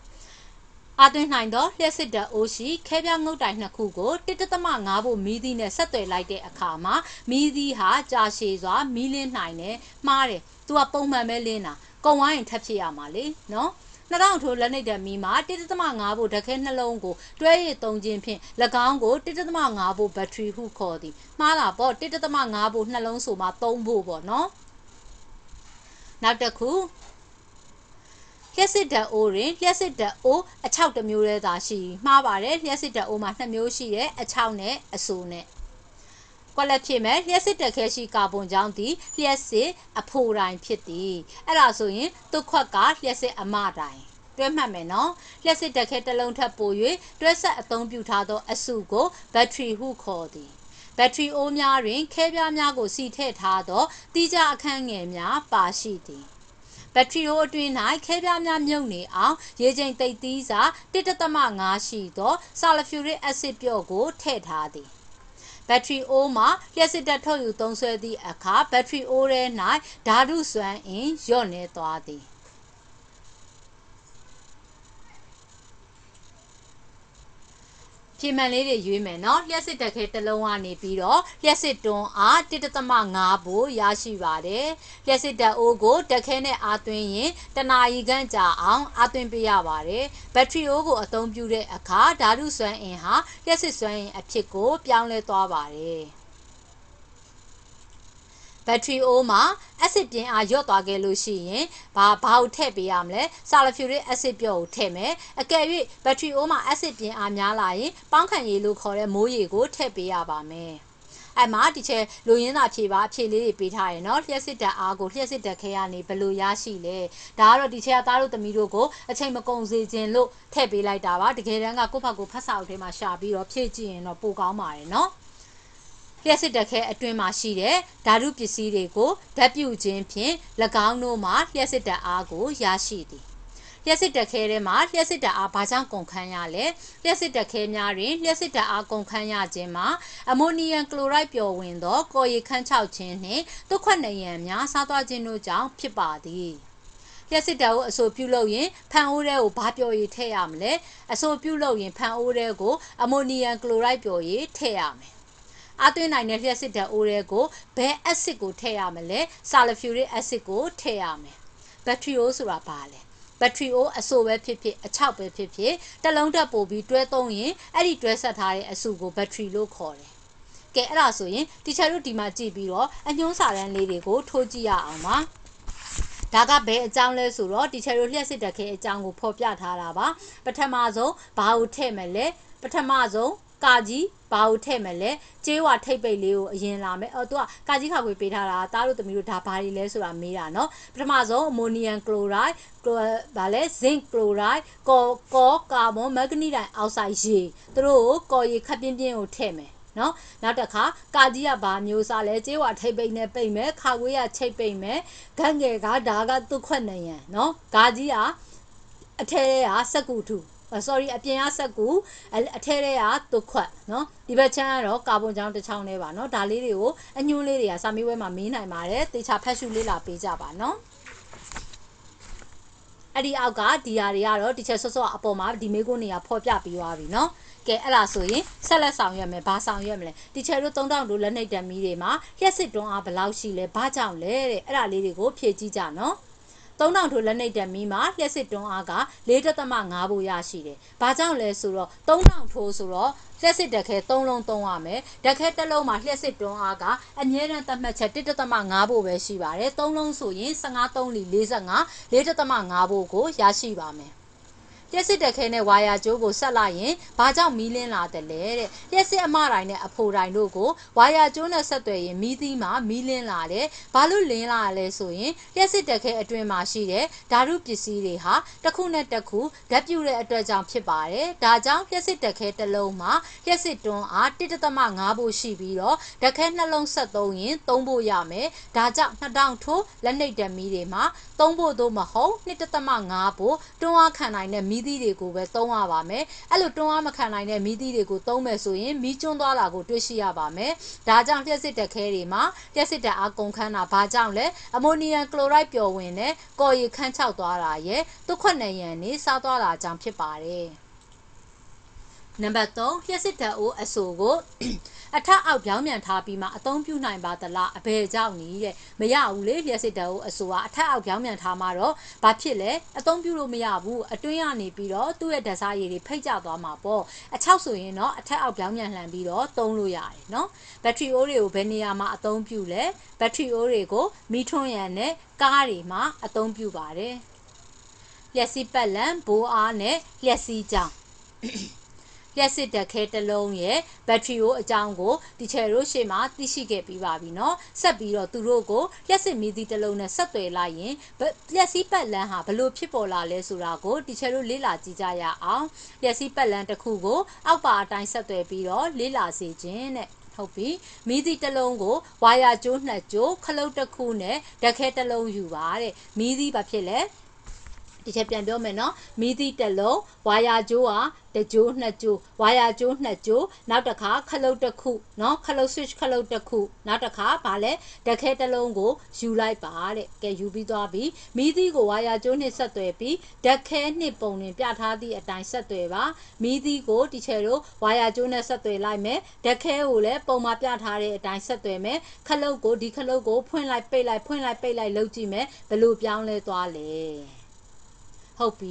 အသွင်းနိုင်တော့လျှက်စစ်ဓာတ်အိုးရှိခဲပြားငုတ်တိုင်နှစ်ခုကို1.5ဖို့မီးသီးနဲ့ဆက်သွယ်လိုက်တဲ့အခါမှာမီးသီးဟာကြာရှည်စွာမီးလင်းနိုင်တယ်မှားတယ်သူကပုံမှန်ပဲလင်းတာကုန်ဝိုင်းရင်ထပ်ဖြစ်ရမှာလေနော်2000ထိုးလက်နှိပ်တဲ့မီးမှာ1.5ဖို့ဓာတ်ခဲနှလုံးကိုတွဲရည်သုံးခြင်းဖြင့်၎င်းကို1.5ဖို့ဘက်ထရီဟုခေါ်သည်မှားတာပေါ့1.5ဖို့နှလုံးဆိုမှ3ဖို့ပေါ့နော်နောက်တစ်ခုလျှက်စစ်ဓာတ်အိုးတွင်လျှက်စစ်ဓာတ်အိုးအချောက်တစ်မျိုးတည်းသာရှိမှားပါတယ်လျှက်စစ်ဓာတ်အိုးမှာ2မျိုးရှိတယ်အချောက်နဲ့အဆိုးနဲ့ကွက်လက်ဖြစ်မဲ့လျှက်စစ်တက်ခဲရှိကာဗွန်ကြောင့်ဒီလျှက်စစ်အဖိုတိုင်းဖြစ်သည်အဲ့ဒါဆိုရင်တုတ်ခွက်ကလျှက်စစ်အမတိုင်းတွဲမှတ်မယ်နော်လျှက်စစ်တက်ခဲတစ်လုံးထပ်ပို၍တွဲဆက်အသုံးပြုထားသောအစုကိုဘက်ထရီဟုခေါ်သည်ဘက်ထရီအိုးများတွင်ခဲပြားများကိုစီထည့်ထားသောတီးခြားအခန်းငယ်များပါရှိသည်ဘက်ထရီအိုးအတွင်း၌ခဲပြားများမြုပ်နေအောင်ရေချိန်သိပ်သီးစာ 1.5 ရှိသော sulfuric acid ပျော့ကိုထည့်ထားသည်ဘက်ထရီအိုးမှာလျှက်စစ်ဓာတ်ထုတ်ယူသုံးစွဲသည့်အခါဘက်ထရီအိုးထဲ၌ဓာတုစွမ်းအင်လျော့နည်းသွားသည် ဖြေမှန်လေးတွေရွေးမယ်နော်လျှက်စစ်တက်ခဲတစ်လုံးကနေပြီးတော့လျှက်စစ်တွန်းအား1.5ဖို့ရရှိပါတယ်လျှက်စစ်တက်အိုးကိုတက်ခဲနဲ့အားသွင်းရင်တနာရီခန့်ကြာအောင်အားသွင်းပေးရပါတယ်ဘက်ထရီအိုးကိုအသုံးပြုတဲ့အခါဓာတုစွမ်းအင်ဟာလျှက်စစ်စွမ်းအင်အဖြစ်ကိုပြောင်းလဲသွားပါတယ်ဘက်ထရီအိုးမှာအက်ဆစ်ပြင်းအားလျော့သွားခဲ့လို့ရှိရင်ဘာကိုထည့်ပေးရမလဲဆာလဖျူရစ်အက်ဆစ်ပျော့ကိုထည့်မယ်အကယ်၍ဘက်ထရီအိုးမှာအက်ဆစ်ပြင်းအားများလာရင်ပေါင်းခံရည်လို့ခေါ်တဲ့မိုးရည်ကိုထည့်ပေးရပါမယ်အဲ့မှာဒီချက်လူရင်းသာဖြေပါဖြေလေးတွေပေးထားရယ်နော်လျှက်စစ်တက်အားကိုလျှက်စစ်တက်ခဲရနေဘယ်လိုရရှိလဲဒါကတော့ဒီချက်ကသားတို့သမီးတို့ကိုအချိန်မကုန်စေခြင်းလို့ထည့်ပေးလိုက်တာပါတကယ်တမ်းကကိုယ့်ဘက်ကိုဖတ်စာအုပ်ထဲမှာရှာပြီးတော့ဖြည့်ကြည့်ရင်တော့ပိုကောင်းပါတယ်နော်လျှက်စစ်တက်ခဲအတွင်းမှာရှိတဲ့ဓာတုပစ္စည်းတွေကိုဓာတ်ပြုခြင်းဖြင့်၎င်းတို့မှာလျှက်စစ်တက်အားကိုရရှိသည်လျှက်စစ်တက်ခဲထဲမှာလျှက်စစ်တက်အားဘာကြောင့်ကုန်ခန်းရလဲလျှက်စစ်တက်ခဲများတွင်လျှက်စစ်တက်အားကုန်ခန်းရခြင်းမှာအမိုနီယမ်ကလိုရိုက်ပျော်ဝင်သောကော်ရည်ခန်းခြောက်ခြင်းနှင့်သွက်ခွက်နယံများစားသွားခြင်းတို့ကြောင့်ဖြစ်ပါသည်လျှက်စစ်တက်ကိုအဆိုပြုလုပ်ရင်ဖန်အိုးထဲကိုဘာပျော်ရည်ထည့်ရမလဲအဆိုပြုလုပ်ရင်ဖန်အိုးထဲကိုအမိုနီယမ်ကလိုရိုက်ပျော်ရည်ထည့်ရမယ်အားသွင်းနိုင်တဲ့လျှက်စစ်ဓာတ်အိုးတွေကိုဘယ်အက်ဆစ်ကိုထည့်ရမလဲဆာလဖျူရစ်အက်ဆစ်ကိုထည့်ရမယ်ဘက်ထရီအိုးဆိုတာဘာလဲဘက်ထရီအိုးအဆိုပဲဖြစ်ဖြစ်အချောက်ပဲဖြစ်ဖြစ်တစ်လုံးတက်ပို့ပြီးတွဲသုံးရင်အဲ့ဒီတွဲဆက်ထားတဲ့အစုကိုဘက်ထရီလို့ခေါ်တယ်ကဲအဲ့ဒါဆိုရင်တီချာတို့ဒီမှာကြည့်ပြီးတော့အညွှန်းစာတမ်းလေးတွေကိုထိုးကြည့်ရအောင်ပါဒါကဘယ်အကြောင်းလဲဆိုတော့တီချာတို့လျှက်စစ်ဓာတ်ခဲအကြောင်းကိုဖော်ပြထားတာပါပထမဆုံးဘာကိုထည့်မလဲပထမဆုံးကာကြီးဘာကိုထည့်မလဲကျေးဝါထိပ်ပိတ်လေးကိုအရင်လာမယ်သူကကာကြီးခါခွေပေးထားတာတားတို့သမီးတို့ဒါဘာတွေလဲဆိုတာမေးတာเนาะပထမဆုံးအမိုနီယမ်ကလိုရိုက်ဗာလဲဇင့်ကလိုရိုက်ကောကာဗွန်မက်ဂနီဒိုင်အောက်ဆိုက်ရေသူတို့ကိုကော်ရည်ခပ်ပြင်းပြင်းကိုထည့်မယ်နော်နောက်တစ်ခါကာကြီးကဘာမျိုးစားလဲကျေးဝါထိပ်ပိတ်နဲ့ပိတ်မယ်ခါခွေးကချိတ်ပိတ်မယ်ဂန့်ငယ်ကဒါကသွက်ခွက်နေရန်နော်ကာကြီးကအထဲကစက်ကူထူsorry အပြင်ကစက်ကူအထဲထဲကသွက်ခွက်เนาะဒီဘက်ချမ်းကတော့ကာဗွန်ချောင်းတစ်ချောင်းလေးပါเนาะဒါလေးတွေကိုအညွှန်းလေးတွေကစာမေးပွဲမှာမေးနိုင်ပါတယ်တေချာဖတ်ရှုလေ့လာပေးကြပါเนาะအဲ့ဒီအောက်ကဒီဟာတွေကတော့ဒီချက်ဆော့အပေါ်မှာဒီမေးခွန်းတွေကဖော်ပြပြီးသွားပြီเนาะကဲအဲ့ဒါဆိုရင်ဆက်လက်ဆောင်ရွက်မယ်ဘာဆောင်ရွက်မလဲဒီချက်တို့3000တို့လက်နှိပ်တံမီတွေမှာလျှက်စစ်တွန်းအားဘယ်လောက်ရှိလဲဘာကြောင့်လဲတဲ့အဲ့ဒါလေးတွေကိုဖြည့်ကြည့်ကြเนาะ3000ထိုးလက်နှိပ်တံမီမှာလျှက်စစ်တွန်းအားက 4.5 ဖို့ရရှိတယ်။ဘာကြောင့်လဲဆိုတော့3000ထိုးဆိုတော့လျှက်စစ်ဓာတ်ခဲ3လုံးသုံးရမယ်။ဓာတ်ခဲတစ်လုံးမှာလျှက်စစ်တွန်းအားကအမြဲတမ်းသတ်မှတ်ချက် 1.5 ဖို့ပဲရှိပါတယ်။3လုံးဆိုရင်15 3လီ45 4.5 ဖို့ကိုရရှိပါမယ်။လျှက်စစ်တက်ခဲနဲ့ဝါယာကြိုးကိုဆက်လိုက်ရင်ဘာကြောင့်မီးလင်းလာတယ်လဲတဲ့လျှက်စစ်အမတိုင်းနဲ့အဖိုတိုင်းတို့ကိုဝါယာကြိုးနဲ့ဆက်သွယ်ရင်မီးသီးမှာမီးလင်းလာတယ်ဘာလို့လင်းလာလဲဆိုရင်လျှက်စစ်တက်ခဲအတွင်းမှာရှိတဲ့ဓာတုပစ္စည်းတွေဟာတစ်ခုနဲ့တစ်ခုဓာတ်ပြုတဲ့အတွက်ကြောင့်ဖြစ်ပါတယ်ဒါကြောင့်လျှက်စစ်တက်ခဲတစ်လုံးမှာလျှက်စစ်တွန်းအား 1.5 ဖို့ရှိပြီးတော့ဓာတ်ခဲနှလုံးဆက်သုံးရင်3ဖို့ရမယ်ဒါကြောင့်2000ထိုးလက်နှိပ်ဓာတ်မီးတွေမှာ3ဖို့သို့မဟုတ် 2.5 ဖို့တွန်းအားခံနိုင်တဲ့မီးသီးတွေကိုပဲသုံးရပါမယ်အဲ့လိုတွန်းအားမခံနိုင်တဲ့မီးသီးတွေကိုသုံးမယ်ဆိုရင်မီးကျွန်းသွားတာကိုတွေ့ရှိရပါမယ်ဒါကြောင့်လျှက်စစ်တက်ခဲတွေမှာလျှက်စစ်တက်အားကုန်ခန်းတာဘာကြောင့်လဲအမိုနီယမ်ကလိုရိုက်ပျော်ဝင်တဲ့ကော်ရည်ခန်းခြောက်သွားတာရဲ့သွက်ခွက်နယံနေစားသွားတာကြောင့်ဖြစ်ပါတယ်နံပါတ်3လျှက်စစ်ဓာတ်အိုးအဆိုကိုအထက်အောက်ပြောင်းပြန်ထားပြီးမှအသုံးပြုနိုင်ပါသလားအဘယ်ကြောင့်နည်းတဲ့မရဘူးလေလျှက်စစ်ဓာတ်အိုးအဆိုကအထက်အောက်ပြောင်းပြန်ထားမှတော့ဘာဖြစ်လဲအသုံးပြုလို့မရဘူးအတွင်းကနေပြီးတော့သူ့ရဲ့ဓာတ်စားရည်တွေဖိတ်ကျသွားမှာပေါ့အချောက်ဆိုရင်တော့အထက်အောက်ပြောင်းပြန်လှန်ပြီးတော့သုံးလို့ရတယ်နော်ဘက်ထရီအိုးတွေကိုဘယ်နေရာမှာအသုံးပြုလဲဘက်ထရီအိုးတွေကိုမီးထွန်းရန်နဲ့ကားတွေမှာအသုံးပြုပါတယ်လျှက်စီးပတ်လံဘိုးအားနဲ့လျှက်စီးကြောင်လျှက်စစ်ဓာတ်ခဲတစ်လုံးရဲ့ဘက်ထရီအိုးအကြောင်းကိုဒီချယ်တို့ရှေ့မှာသိရှိခဲ့ပြီးပါပြီเนาะဆက်ပြီးတော့သူတို့ကိုလျှက်စစ်မီးသီးတစ်လုံးနဲ့ဆက်သွယ်လိုက်ရင်လျှက်စီးပတ်လန်းဟာဘလို့ဖြစ်ပေါ်လာလဲဆိုတာကိုဒီချယ်တို့လေ့လာကြည့်ကြရအောင်လျှက်စီးပတ်လန်းတစ်ခုကိုအောက်ပါအတိုင်းဆက်သွယ်ပြီးတော့လေ့လာစေခြင်းတဲ့ဟုတ်ပြီမီးသီးတစ်လုံးကိုဝါယာကြိုး2ကြိုးခလုတ်တစ်ခုနဲ့ဓာတ်ခဲတစ်လုံးယူပါတဲ့မီးသီးဘာဖြစ်လဲ ဒီချက်ပြန်ပြောမယ်နော်မီးသီးတစ်လုံးဝါယာကျိုးဟာတစ်ကျိုးနှစ်ကျိုးဝါယာကျိုးနှစ်ကျိုးနောက်တစ်ခါခလုတ်တစ်ခုနော်ခလုတ် switch ခလုတ်တစ်ခုနောက်တစ်ခါဗာလဲဓာတ်ခဲတစ်လုံးကိုယူလိုက်ပါတဲ့ကဲယူပြီးသွားပြီမီးသီးကိုဝါယာကျိုးနှစ်ဆက်သွယ်ပြီးဓာတ်ခဲနှစ်ပုံတွင်ပြထားသည့်အတိုင်းဆက်သွယ်ပါမီးသီးကိုတီချယ်တို့ဝါယာကျိုးနဲ့ဆက်သွယ်လိုက်မယ်ဓာတ်ခဲကိုလည်းပုံမှာပြထားတဲ့အတိုင်းဆက်သွယ်မယ်ခလုတ်ကိုဒီခလုတ်ကိုဖွင့်လိုက်ပိတ်လိုက်ဖွင့်လိုက်ပိတ်လိုက်လုပ်ကြည့်မယ်ဘယ်လိုပြောင်းလဲသွားလဲဟုတ်ပြီ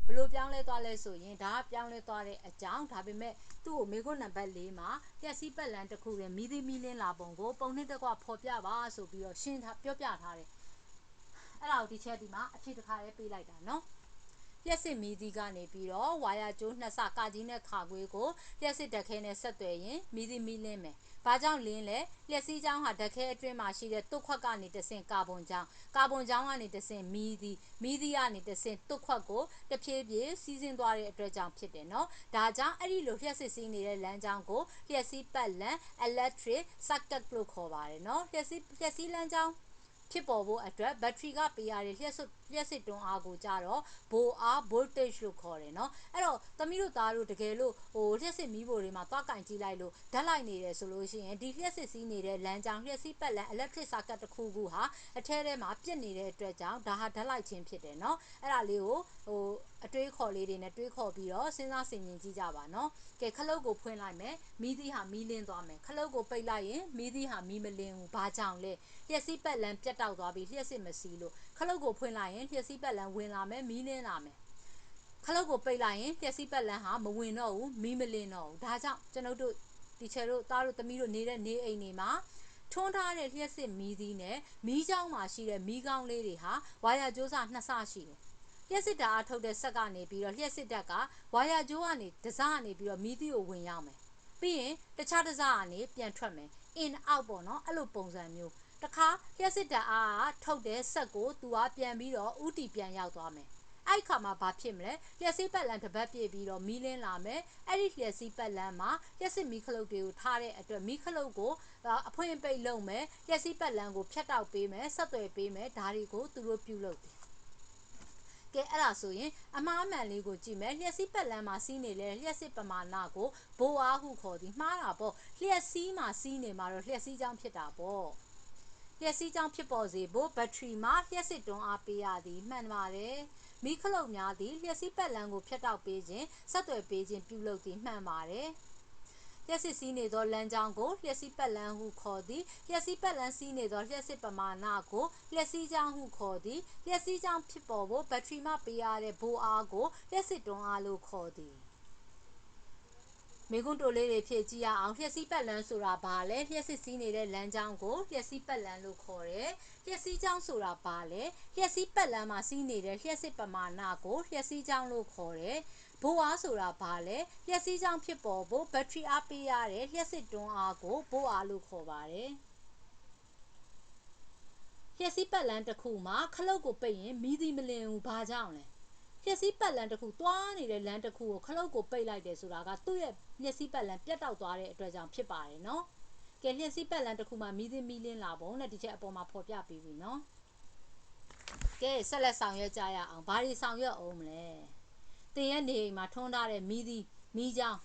ဘလို့ပြောင်းလဲသွားလဲဆိုရင်ဒါကပြောင်းလဲသွားတဲ့အကြောင်းဒါပေမဲ့သူ့ကိုမေခွန်းနံပါတ်၄မှာပျက်စီးပတ်လန်းတစ်ခုတွင်မီးသီးမီးလင်းလာပုံကိုပုံနှိပ်တစ်ကွဖော်ပြပါဆိုပြီးတော့ရှင်းပြောပြထားတယ်အဲ့ဒါကိုဒီချက်ဒီမှာအဖြေတစ်ခါရေးပေးလိုက်တာနော်လျှက်စစ်မီးသီးကနေပြီးတော့ဝါယာကျိုးနှစ်ဆကာကြီးနဲ့ခါခွေးကိုလျှက်စစ်ဓာတ်ခဲနဲ့ဆက်သွယ်ရင်မီးသီးမီးလင်းမယ်။ဘာကြောင့်လင်းလဲလျှက်စီးချောင်းဟာဓာတ်ခဲအတွင်းမှာရှိတဲ့သွတ်ခွက်ကနေတဆင့်ကာဗွန်ချောင်းကနေတဆင့်မီးသီးကနေတဆင့်သွတ်ခွက်ကိုတဖြည်းဖြည်းစီးဆင်းသွားတဲ့အတွက်ကြောင့်ဖြစ်တယ်နော်။ဒါကြောင့်အဲ့ဒီလိုလျှက်စစ်စီးနေတဲ့လမ်းကြောင်းကိုလျှက်စီးပတ်လမ်း electric circuit လို့ခေါ်ပါတယ်နော်။လျှက်စီးလမ်းကြောင်းဖြစ်ပေါ်ဖို့အတွက်ဘက်ထရီကပေးရတဲ့လျှက်စစ်တွန်းအားကိုကြတော့ဘိုအား voltage လို့ခေါ်တယ်เนาะအဲ့တော့သမီးတို့သားတို့တကယ်လို့လျှက်စစ်မီးဖိုတွေမှာသွားကင်ကြည့်လိုက်လို့ဓာတ်လိုက်နေတယ်ဆိုလို့ရှိရင်ဒီလျှက်စစ်စီးနေတဲ့လမ်းကြောင်းလျှက်စီးပတ်လမ်း electric circuit တစ်ခုခုဟာအထဲထဲမှာပြစ်နေတဲ့အတွက်ကြောင့်ဒါဟာဓာတ်လိုက်ခြင်းဖြစ်တယ်เนาะအဲ့ဒါလေးကိုအတွေးခေါ်လေးတွေနဲ့တွေးခေါ်ပြီးတော့စဉ်းစားဆင်ခြင်ကြည့်ကြပါเนาะကဲခလုတ်ကိုဖွင့်လိုက်မယ်မီးသီးဟာမီးလင်းသွားမယ်ခလုတ်ကိုပိတ်လိုက်ရင်မီးသီးဟာမီးမလင်းဘူးဘာကြောင့်လဲလျှက်စီးပတ်လမ်းပြတ်တောက်သွားပြီးလျှက်စစ်မစီးလို့ခလုတ်ကိုဖွင့်လိုက်ရင်လျှက်စီးပတ်လမ်းဝင်လာမယ်မီးလင်းလာမယ်ခလုတ်ကိုပိတ်လိုက်ရင်လျှက်စီးပတ်လမ်းဟာမဝင်တော့ဘူးမီးမလင်းတော့ဘူးဒါကြောင့်ကျွန်ုပ်တို့တီချာတို့သားတို့သမီးတို့နေတဲ့နေအိမ်တွေမှာထွန်းထားတဲ့လျှက်စစ်မီးသီးနဲ့မီးချောင်းမှာရှိတဲ့မီးကောင်းလေးတွေဟာဝါယာကြိုးစနှစ်ဆရှိတယ်လျှက်စစ်ဓာတ်အားထုတ်တဲ့ဆက်ကနေပြီးတော့လျှက်စစ်ဓာတ်ကဝါယာကြိုးကနေတစကနေပြီးတော့မီးသီးကိုဝင်ရောက်မယ်ပြီးရင်တခြားတစကနေပြန်ထွက်မယ် in out ပေါ့နော်အဲ့လိုပုံစံမျိုးတခါလျှက်စစ်ဓာတ်အားထုတ်တဲ့ဆက်ကိုသူကပြန်ပြီးတော့ဥတီပြန်ရောက်သွားမယ်အဲ့ခါမှာဘာဖြစ်မလဲလျှက်စီးပတ်လမ်းတစ်ပတ်ပြည့်ပြီးတော့မီးလင်းလာမယ်အဲ့ဒီလျှက်စီးပတ်လမ်းမှာလျှက်စစ်မီးခလုတ်တွေကိုထားတဲ့အတွက်မီးခလုတ်ကိုအဖွင့်ပိတ်လုပ်မယ်လျှက်စီးပတ်လမ်းကိုဖြတ်တောက်ပေးမယ်ဆက်သွယ်ပေးမယ်ဒါတွေကိုသူတို့ပြုလုပ်တယ်ကဲအဲ့ဒါဆိုရင်အမှားမှန်လေးကိုကြည့်မယ်လျှက်စီးပတ်လမ်းမှာစီးနေလေလျှက်စစ်ပမာဏကိုဘိုးအားဟုခေါ်သည်မှားတာပေါ့လျှက်စီးမှာစီးနေမှာတော့လျှက်စီးကြောင်းဖြစ်တာပေါ့လျှက်စီးကြောင်းဖြစ်ပေါ်စေဖို့ဘက်ထရီမှာလျှက်စစ်တွန်းအားပေးရသည်မှန်ပါတယ်မီးခလုတ်များသည်လျှက်စီးပတ်လမ်းကိုဖြတ်တောက်ပေးခြင်းဆက်သွယ်ပေးခြင်းပြုလုပ်သည်မှန်ပါတယ်လျှက်စစ်စီးနေသောလမ်းကြောင်းကိုလျှက်စီးပတ်လမ်းဟုခေါ်သည်လျှက်စီးပတ်လမ်းစီးနေသောလျှက်စစ်ပမာဏကိုလျှက်စီးကြောင်းဟုခေါ်သည်လျှက်စီးကြောင်းဖြစ်ပေါ်ဖို့ဘက်ထရီမှပေးရတဲ့ဘိုးအားကိုလျှက်စစ်တွန်းအားလို့ခေါ်သည်မေကွန်းတိုလေးတွေဖြည့်ကြည့်ရအောင်လျှက်စီးပတ်လမ်းဆိုတာဘာလဲလျှက်စစ်စီးနေတဲ့လမ်းကြောင်းကိုလျှက်စီးပတ်လမ်းလို့ခေါ်တယ်လျှက်စီးကြောင်းဆိုတာဘာလဲလျှက်စီးပတ်လမ်းမှာစီးနေတဲ့လျှက်စစ်ပမာဏကိုလျှက်စီးကြောင်းလို့ခေါ်တယ်ဘိုးအားဆိုတာဘာလဲလျှက်စီးကြောင်းဖြစ်ပေါ်ဖို့ဘက်ထရီအားပေးရတဲ့လျှက်စစ်တွန်းအားကိုဘိုးအားလို့ခေါ်ပါတယ်လျှက်စီးပတ်လမ်းတစ်ခုမှာခလုတ်ကိုပိတ်ရင်မီးသီးမလင်းဘူးဘာကြောင့်လဲလျှက်စီးပတ်လမ်းတစ်ခုသွားနေတဲ့လမ်းတစ်ခုကိုခလုတ်ကိုပိတ်လိုက်တယ်ဆိုတာကသူ့ရဲ့လျှက်စီးပတ်လမ်းပြတ်တောက်သွားတဲ့အတွက်ကြောင့်ဖြစ်ပါတယ်နော်ကဲလျှက်စီးပတ်လမ်းတစ်ခုမှာမီးသီးမီးလင်းလာပုံနဲ့ဒီချက်အပေါ်မှာဖော်ပြပေးပြီနော်ကဲဆက်လက်ဆောင်ရွက်ကြရအောင်ဘာတွေဆောင်ရွက်အောင်မလဲတင်ရဲ့နေအိမ်မှာထွန်းထားတဲ့မီးသီးမီးချောင်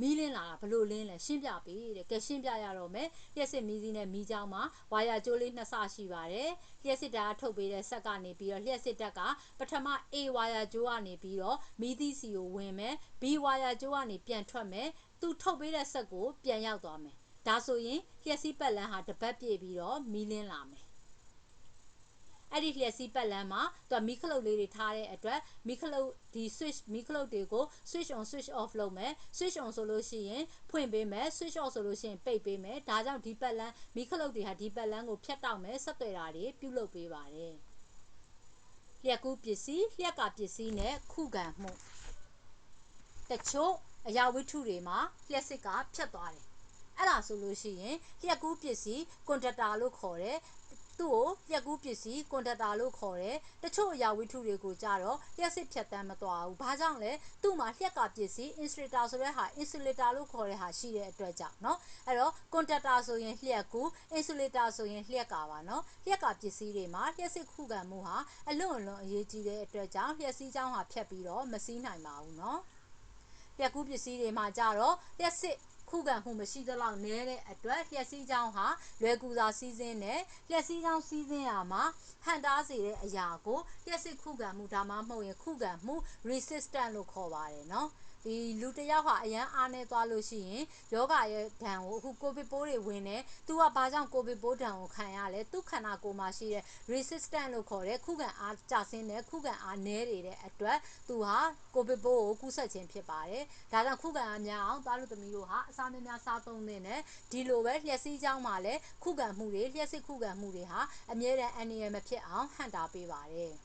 းမီးလင်းလာတာဘလို့လင်းလဲရှင်းပြပေးတဲ့ကဲရှင်းပြရတော့မယ်လျှက်စစ်မီးသီးနဲ့မီးချောင်းမှာဝါယာကြိုးလေးနှစ်ဆရှိပါတယ်လျှက်စစ်ဓာတ်ထုတ်ပေးတဲ့ဆက်ကနေပြီးတော့လျှက်စစ်ဓာတ်ကပထမ A ဝါယာကြိုးကနေပြီးတော့မီးသီးစီကိုဝင်မယ် B ဝါယာကြိုးကနေပြန်ထွက်မယ်သူထုတ်ပေးတဲ့ဆက်ကိုပြန်ရောက်သွားမယ်ဒါဆိုရင်လျှက်စီးပတ်လမ်းဟာတစ်ပတ်ပြည့်ပြီးတော့မီးလင်းလာမယ်အဲ့ဒီလျှက်စီးပတ်လမ်းမှာသူကမီးခလုတ်လေးတွေထားတဲ့အတွက်မီးခလုတ်ဒီ switch မီးခလုတ်တွေကို switch on switch off လုပ်မယ် switch on ဆိုလို့ရှိရင်ဖွင့်ပေးမယ် switch off ဆိုလို့ရှိရင်ပိတ်ပေးမယ်ဒါကြောင့်ဒီပတ်လမ်းမီးခလုတ်တွေဟာဒီပတ်လမ်းကိုဖြတ်တောက်မယ်ဆက်သွယ်တာတွေပြုလုပ်ပေးပါတယ်လျှက်ကူးပစ္စည်းလျှက်ကပစ္စည်းနဲ့ခုခံမှုတချို့အရာဝတ္ထုတွေမှာလျှက်စစ်ကဖြတ်သွားတယ်အဲ့ဒါဆိုလို့ရှိရင်လျှက်ကူးပစ္စည်းကွန်ဒက်တာလို့ခေါ်တယ် သူ့ကိုလျှက်ကူးပစ္စည်း conductor လို့ခေါ်တယ်တချို့အရာဝတ္ထုတွေကိုကြတော့လျှက်စစ်ဖြတ်တန်းမသွားဘူးဘာကြောင့်လဲသူ့မှာလျှက်ကပစ္စည်း insulator ဆိုတဲ့ဟာ insulator လို့ခေါ်တဲ့ဟာရှိတဲ့အတွက်ကြောင့်เนาะအဲ့တော့ conductor ဆိုရင်လျှက်ကူး insulator ဆိုရင်လျှက်ကပါเนาะလျှက်ကပစ္စည်းတွေမှာလျှက်စစ်ခုခံမှုဟာအလွန်အရေးကြီးတဲ့အတွက်ကြောင့်လျှက်စီးကြောင်းဟာဖြတ်ပြီးတော့မစီးနိုင်ပါဘူးเนาะလျှက်ကူးပစ္စည်းတွေမှာကြတော့လျှက်စစ်ခုခံမှုမရှိသလောက်နည်းတဲ့အတွက်လျှက်စီးကြောင်းဟာလွယ်ကူစွာစီးဆင်းတယ်လျှက်စီးကြောင်းစီးဆင်းရမှာဟန်တားစေတဲ့အရာကိုလျှက်စစ်ခုခံမှုဒါမှမဟုတ်ရင်ခုခံမှု resistant လို့ခေါ်ပါတယ်เนาะဒီလူတယောက်ဟာအရန်အားနေသွားလို့ရှိရင်ယောဂရဲ့ဒဏ်ကိုအခုကိုဗစ်ပိုးတွေဝင်နေသူကဘာကြောင့်ကိုဗစ်ပိုးဒဏ်ကိုခံရလဲသူခန္ဓာကိုယ်မှာရှိတဲ့ resistant လို့ခေါ်တဲ့ခုခံအားကျဆင်းတဲ့ခုခံအားနည်းနေတဲ့အတွက်သူဟာကိုဗစ်ပိုးကိုကူးစက်ခြင်းဖြစ်ပါတယ်ဒါကြောင့်ခုခံအားများအောင်သားတို့သမီးတို့ဟာအစာများများစားသုံးသင့်တယ်ဒီလိုပဲလျှက်စီးကြောင်းမှာလည်းခုခံမှုတွေလျှက်စစ်ခုခံမှုတွေဟာအမြဲတမ်းအန္တရာယ်မဖြစ်အောင်ဟန့်တားပေးပါတယ်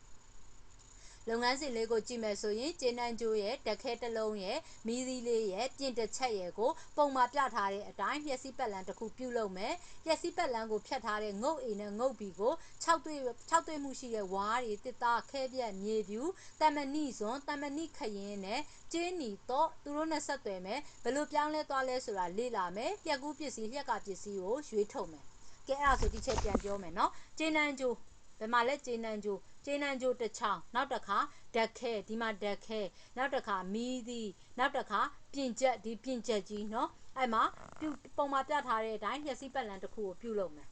လုပ်ငန်းစဉ်လေးကိုကြည့်မယ်ဆိုရင်ကျေးနန်းကျိုးရဲ့တက်ခဲတစ်လုံးရဲ့မီးသီးလေးရဲ့ပြင်တစ်ချက်ရဲ့ကိုပုံမှာပြထားတဲ့အတိုင်းလျှက်စီးပတ်လန်းတစ်ခုပြုလုပ်မယ်လျှက်စီးပတ်လန်းကိုဖြတ်ထားတဲ့ငုတ် A နဲ့ငုတ် B ကို6တွေ့မှုရှိတဲ့ဝါးတွေတစ်သားခဲပြက်မြေပြူတမဏိစွန်တမဏိခရင်နဲ့ကျင်းနီတော့သူတို့နဲ့ဆက်သွယ်မယ်ဘယ်လိုပြောင်းလဲသွားလဲဆိုတာလေ့လာမယ်လျှက်ကူးပစ္စည်းလျှက်ကပစ္စည်းကိုရွေးထုတ်မယ်ကဲအဲ့ဒါဆိုဒီချက်ပြန်ပြောမယ်နော်ကျေးနန်းကျိုးဘယ်မှာလဲကျေးနန်းကျိုးတစ်ချောင်းနောက်တစ်ခါဓာတ်ခဲဒီမှာဓာတ်ခဲနောက်တစ်ခါမီးသီးနောက်တစ်ခါပြင်ချက်ဒီပြင်ချက်ကြီးเนาะအဲ့မှာပုံမှာပြထားတဲ့အတိုင်းလျှက်စီးပတ်လန်းတစ်ခုကိုပြုလုပ်မယ်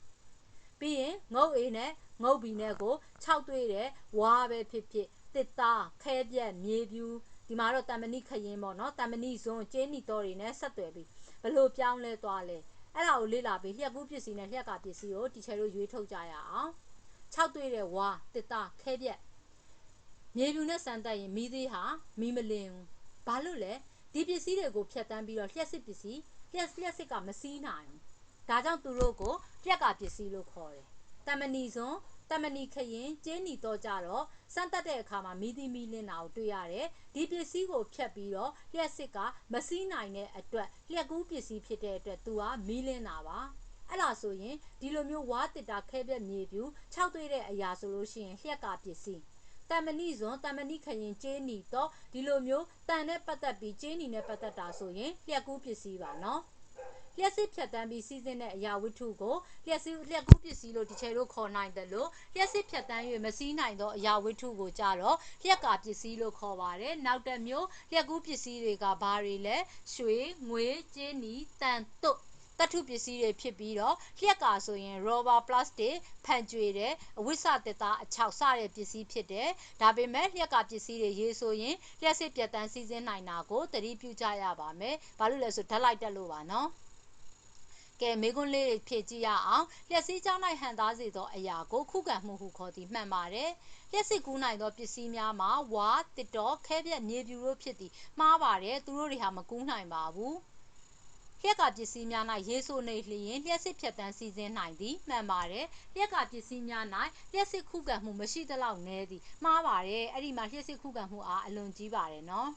ပြီးရင်ငုတ် A နဲ့ငုတ် B နဲ့ကို6တွေ့တဲ့ဝါပဲဖြစ်ဖြစ်တစ်သားခဲပြက်မြေပြူဒီမှာတော့တမဏိခရင်ပေါ့เนาะတမဏိစွန်းကျင်းနီတော်တွေနဲ့ဆက်သွယ်ပြီးဘလို့ပြောင်းလဲသွားလဲအဲ့ဒါကိုလေ့လာပြီးလျှက်ကူးပစ္စည်းနဲ့လျှက်ကပစ္စည်းကိုတီချာတို့ရွေးထုတ်ကြရအောင်6တွေ့တဲ့ဝါတစ်သားခဲပြက်မြေပြူနဲ့စမ်းတက်ရင်မီးသေးဟာမီးမလင်းဘူးဘာလို့လဲဒီပစ္စည်းတွေကိုဖြတ်တန်းပြီးတော့လျှက်စစ်ပစ္စည်းလျှက်စစ်ကမစီးနိုင်ဘူးဒါကြောင့်သူတို့ကိုလျှက်ကပစ္စည်းလို့ခေါ်တယ်တမဏိစွန်းတမဏိခရင်ကျင်းနီတော့ကြတော့စမ်းတက်တဲ့အခါမှာမီးသီးမီးလင်းတာကိုတွေ့ရတယ်ဒီပစ္စည်းကိုဖြတ်ပြီးတော့လျှက်စစ်ကမစီးနိုင်တဲ့အတွက်လျှက်ကူးပစ္စည်းဖြစ်တဲ့အတွက်သူကမီးလင်းတာပါအဲ့ဒါဆိုရင်ဒီလိုမျိုးဝါတစ်တာခဲပြက်မြေပြူ6တွေ့တဲ့အရာဆိုလို့ရှိရင်လျှက်ကပစ္စည်းတမဏိစွန်တမဏိခရင်ကျင်းနီတော့ဒီလိုမျိုးတန်နဲ့ပတ်သက်ပြီးကျင်းနီနဲ့ပတ်သက်တာဆိုရင်လျှက်ကူးပစ္စည်းပါနော်လျှက်စစ်ဖြတ်တန်းပြီးစီးဆင်းတဲ့အရာဝတ္ထုကိုလျှက်ကူးပစ္စည်းလို့ဒီချေတို့ခေါ်နိုင်တယ်လို့လျှက်စစ်ဖြတ်တန်း၍မစီးနိုင်သောအရာဝတ္ထုကိုကြတော့လျှက်ကပစ္စည်းလို့ခေါ်ပါတယ်နောက်တစ်မျိုးလျှက်ကူးပစ္စည်းတွေကဘာတွေလဲရွှေငွေကျင်းနီတန်တုတ်တထုပစ္စည်းတွေဖြစ်ပြီးတော့လျှက်ကာဆိုရင် rubber plastic ဖန်ကြွေတဲ့အဝိစတစ်သားအချောက်စတဲ့ပစ္စည်းဖြစ်တယ်ဒါပေမဲ့လျှက်ကပစ္စည်းတွေရေးဆိုရင်လျှက်စစ်ပြတ်တန်းစီးဆင်းနိုင်တာကိုသတိပြုကြရပါမယ်ဘာလို့လဲဆိုဓာတ်လိုက်တက်လို့ပါနော်ကဲမေကွန်းလေးတွေဖြည့်ကြည့်ရအောင်လျှက်စီးကြောင်း၌ဟန်သားစေသောအရာကိုခုခံမှုဟုခေါ်သည်မှန်ပါတယ်လျှက်စစ်ကူးနိုင်သောပစ္စည်းများမှာဝါတစ်တော်ခဲပြက်မြေပြူတို့ဖြစ်သည်မှားပါတယ်သူတို့တွေဟာမကူးနိုင်ပါဘူးလျှက်ကပစ္စည်းများ၌ရေးဆိုနေလျင်လျှက်စစ်ဖြတ်တန်းစီးဆင်းနိုင်သည်မှန်ပါတယ်လျှက်ကပစ္စည်းများ၌လျှက်စစ်ခုခံမှုမရှိသလောက်နည်းသည်မှားပါတယ်အဲ့ဒီမှာလျှက်စစ်ခုခံမှုအားအလွန်ကြီးပါတယ်နော်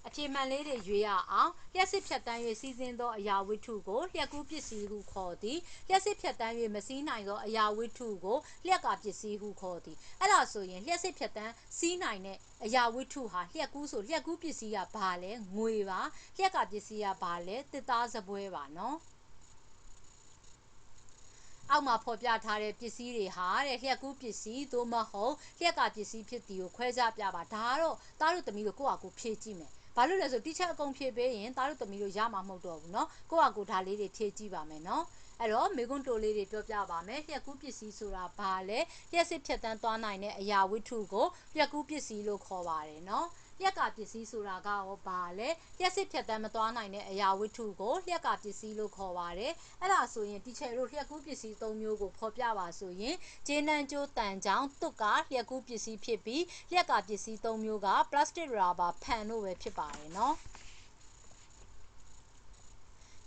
အဖြေမှန်လေးတွေရွေးရအောင်လျှက်စစ်ဖြတ်တန်း၍စီးဆင်းသောအရာဝတ္ထုကိုလျှက်ကူးပစ္စည်းဟုခေါ်သည်လျှက်စစ်ဖြတ်တန်း၍မစီးနိုင်သောအရာဝတ္ထုကိုလျှက်ကပစ္စည်းဟုခေါ်သည်အဲ့ဒါဆိုရင်လျှက်စစ်ဖြတ်တန်းစီးနိုင်တဲ့အရာဝတ္ထုဟာလျှက်ကူးဆိုလျှက်ကူးပစ္စည်းကဘာလဲငွေပါလျှက်ကပစ္စည်းကဘာလဲတစ်သားစပွဲပါနော်အောက်မှာဖော်ပြထားတဲ့ပစ္စည်းတွေဟာတဲ့လျှက်ကူးပစ္စည်းသို့မဟုတ်လျှက်ကပစ္စည်းဖြစ်သည်ကိုခွဲခြားပြပါဒါကတော့သားတို့သမီးတို့ကိုယ့်အကူဖြည့်ကြည့်မယ်ဘာလို့လဲဆိုတိချက်အကုန်ဖြည့်ပေးရင်သားတို့သမီးတို့ရမှာမဟုတ်တော့ဘူးเนาะကိုယ့်အကူဒါလေးတွေဖြည့်ကြည့်ပါမယ်เนาะအဲ့တော့မေကွန်းတိုလေးတွေပြောပြပါမယ်လျှက်ကူးပစ္စည်းဆိုတာဘာလဲလျှက်စစ်ဖြတ်တန်းသွားနိုင်တဲ့အရာဝတ္ထုကိုလျှက်ကူးပစ္စည်းလို့ခေါ်ပါတယ်เนาะလျှက်ကပစ္စည်းဆိုတာကရောဘာလဲလျှက်စစ်ဖြတ်တန်းမသွားနိုင်တဲ့အရာဝတ္ထုကိုလျှက်ကပစ္စည်းလို့ခေါ်ပါတယ်အဲ့ဒါဆိုရင်တီချယ်တို့လျှက်ကူးပစ္စည်း၃မျိုးကိုဖော်ပြပါဆိုရင်ဂျင်းနန်းကျိုးတန်ကြောင်တုတ်ကလျှက်ကူးပစ္စည်းဖြစ်ပြီးလျှက်ကပစ္စည်း၃မျိုးက plastic rubber ဖန်တို့ပဲဖြစ်ပါတယ်เนาะ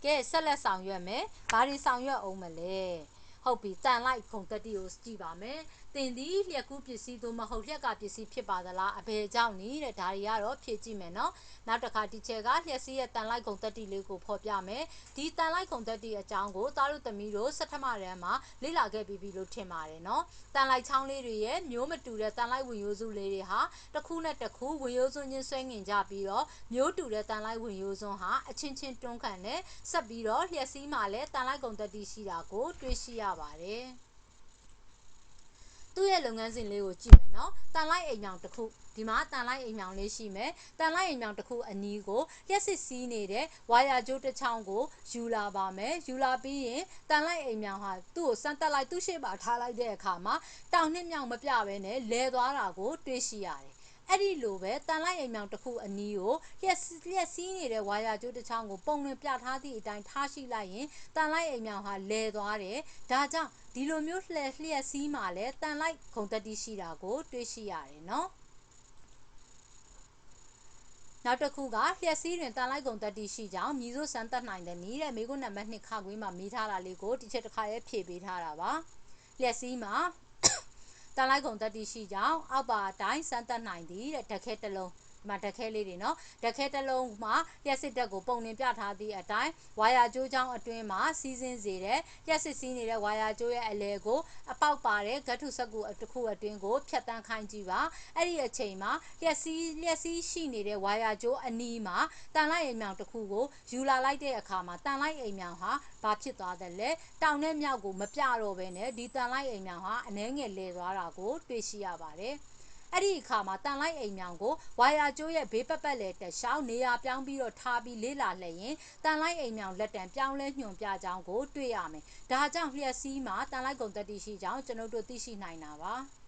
ကဲဆက်လက်ဆောင်ရွက်မယ်ဘာတွေဆောင်ရွက်အောင်မလဲ ဟုတ်ပြီတန်လိုက်ခုံတက်တီကိုကြည့်ပါမယ်တင်သည်လျက်ကူးပစ္စည်းသို့မဟုတ်လျက်ကပစ္စည်းဖြစ်ပါသလားအဘယ်ကြောင့်နည်းတဲ့ဒါတွေကတော့ဖြည့်ကြည့်မယ်နော်နောက်တစ်ခါဒီချက်ကလျက်စီးရဲ့တန်လိုက်ခုံတက်တီလေးကိုဖော်ပြမယ်ဒီတန်လိုက်ခုံတက်တီအကြောင်းကိုသားတို့သမီးတို့စထမရန်မှာလေ့လာခဲ့ပြီးပြီလို့ထင်ပါတယ်နော်တန်လိုက်ချောင်းလေးတွေရဲ့မျိုးမတူတဲ့တန်လိုက်ဝင်ရိုးစုလေးတွေဟာတစ်ခုနဲ့တစ်ခုဝင်ရိုးစုချင်းဆွဲငင်ကြပြီးတော့မျိုးတူတဲ့တန်လိုက်ဝင်ရိုးစွန်းဟာအချင်းချင်းတွန်းခံတဲ့ဆက်ပြီးတော့လျက်စီးမှာလည်းတန်လိုက်ခုံတက်တီရှိတာကိုတွေ့ရှိရပါတယ်သူ့ရဲ့လုပ်ငန်းစဉ်လေးကိုကြည့်မယ်နော်တန်လိုက်အိမ်မြောင်တစ်ခုဒီမှာတန်လိုက်အိမ်မြောင်လေးရှိမယ်တန်လိုက်အိမ်မြောင်တစ်ခုအနီးကိုလျှက်စစ်စီးနေတဲ့ဝါယာကြိုးတစ်ချောင်းကိုယူလာပါမယ်ယူလာပြီးရင်တန်လိုက်အိမ်မြောင်ဟာသူ့ကိုစမ်းတက်လိုက်သူ့ရှေ့မှာထားလိုက်တဲ့အခါမှာတောင်နှစ်မြောင်မပြဘဲနဲ့လဲသွားတာကိုတွေ့ရှိရတယ်အဲ့ဒီလိုပဲတန်လိုက်အိမ်မြောင်တစ်ခုအနီးကိုလျှက်စီးနေတဲ့ဝါယာကြိုးတစ်ချောင်းကိုပုံလွင်ပြထားသည့်အတိုင်းထားရှိလိုက်ရင်တန်လိုက်အိမ်မြောင်ဟာလဲသွားတယ်ဒါကြောင့်ဒီလိုမျိုးလျှက်စီးမှာလဲတန်လိုက်ခုံတက်တီရှိတာကိုတွေ့ရှိရတယ်နော်နောက်တစ်ခုကလျှက်စီးတွင်တန်လိုက်ကုန်တက်တီရှိကြောင်းမြည်စို့စမ်းသပ်နိုင်တဲ့နည်းတဲ့မိကုနံပါတ်2ခါခွေးမှာမိထားတာလေးကိုဒီချက်တစ်ခါရဲဖြည့်ပေးထားတာပါလျှက်စီးမှာတန်လိုက်ကုန်တက်တီရှိကြောင်းအောက်ပါအတိုင်းစမ်းသပ်နိုင်သည်တဲ့ဓာတ်ခဲတစ်လုံးဒီမှာဓာတ်ခဲလေးတွေနော်ဓာတ်ခဲတစ်လုံးမှာလျှက်စစ်တက်ကိုပုံနှင်ပြထားသည့်အတိုင်းဝါယာကြိုးချောင်းအတွင်းမှာစီးဆင်းစေတဲ့လျှက်စစ်စီးနေတဲ့ဝါယာကြိုးရဲ့အလဲကိုအပေါက်ပါတဲ့ဂတ်ထုစက်ကူတစ်ခုအတွင်းကိုဖြတ်တန်းခိုင်းကြည့်ပါအဲ့ဒီအချိန်မှာလျှက်စီးရှိနေတဲ့ဝါယာကြိုးအနီးမှာတန်လိုက်အိမ်မြောင်တစ်ခုကိုယူလာလိုက်တဲ့အခါမှာတန်လိုက်အိမ်မြောင်ဟာဘာဖြစ်သွားတယ်လဲတောင်နဲ့မြောက်ကိုမပြတော့ဘဲနဲ့ဒီတန်လိုက်အိမ်မြောင်ဟာအနှဲငယ်လဲသွားတာကိုတွေ့ရှိရပါတယ်အဲ့ဒီအခါမှာတန်လိုက်အိမ်မြောင်ကိုဝါယာကျိုးရဲ့ဘေးပတ်ပတ်လည်တက်ရှောင်းနေရာပြောင်းပြီးတော့ထားပြီးလေးလာလှည့်ရင်တန်လိုက်အိမ်မြောင်လက်တံပြောင်းလဲညွှန်ပြကြောင်းကိုတွေ့ရမယ်။ဒါကြောင့်လျှက်စီးမှာတန်လိုက်ကုန်တက်တီရှိကြောင်းကျွန်တော်တို့သိရှိနိုင်တာပါ။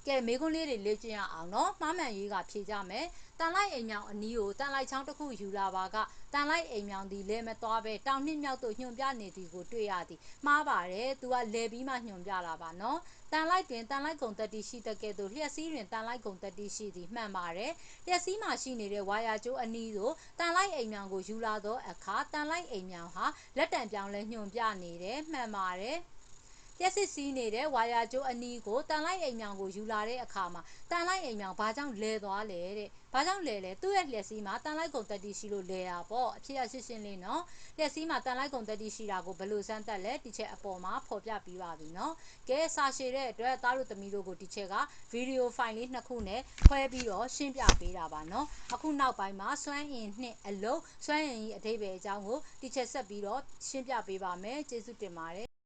ကဲမေးခွန်းလေးတွေလေ့ကျင့်ရအောင်နော်မှားမှန်ရေးကဖြေကြမယ်တန်လိုက်အိမ်မြောင်အနီးကိုတန်လိုက်ချောင်းတစ်ခုယူလာပါကတန်လိုက်အိမ်မြောင်သည်လဲမသွားပဲတောင်နှစ်မြောက်သို့ညွှန်ပြနေသည်ကိုတွေ့ရသည်မှားပါတယ်သူကလဲပြီးမှညွှန်ပြတာပါနော်တန်လိုက်တွင်တန်လိုက်ကုန်တက်တီရှိတဲ့ကဲ့သို့လျှက်စီးတွင်တန်လိုက်ကုန်တက်တီရှိသည်မှန်ပါတယ်လျှက်စီးမှာရှိနေတဲ့ဝါယာကျိုးအနီးသို့တန်လိုက်အိမ်မြောင်ကိုယူလာသောအခါတန်လိုက်အိမ်မြောင်ဟာလက်တံပြောင်းလဲညွှန်ပြနေတယ်မှန်ပါတယ်လျှက်စစ်စီးနေတဲ့ဝါယာကျိုးအနီးကိုတန်လိုက်အိမ်မြောင်ကိုယူလာတဲ့အခါမှာတန်လိုက်အိမ်မြောင်ဘာကြောင့်လဲသွားလဲတဲ့ဘာကြောင့်လဲလဲသူ့ရဲ့လျှက်စီးမှာတန်လိုက်ကုန်တက်တီရှိလို့လဲတာပေါ့အဖြစ်အရှင်းလေးနော်လျှက်စီးမှာတန်လိုက်ကုန်တက်တီရှိတာကိုဘယ်လိုစမ်းသပ်လဲဒီချက်အပေါ်မှာဖော်ပြပြီးပါပြီနော်ကဲစာရှည်တဲ့အတွက်သားတို့သမီးတို့ကိုဒီချက်ကဗီဒီယိုဖိုင်လေးနှစ်ခုနဲ့ခွဲပြီးတော့ရှင်းပြပေးတာပါနော်အခုနောက်ပိုင်းမှာစွမ်းအင်နှင့်အလုပ်စွမ်းအင်ကြီးအဓိပ္ပာယ်အကြောင်းကိုဒီချက်ဆက်ပြီးတော့ရှင်းပြပေးပါမယ်ကျေးဇူးတင်ပါတယ်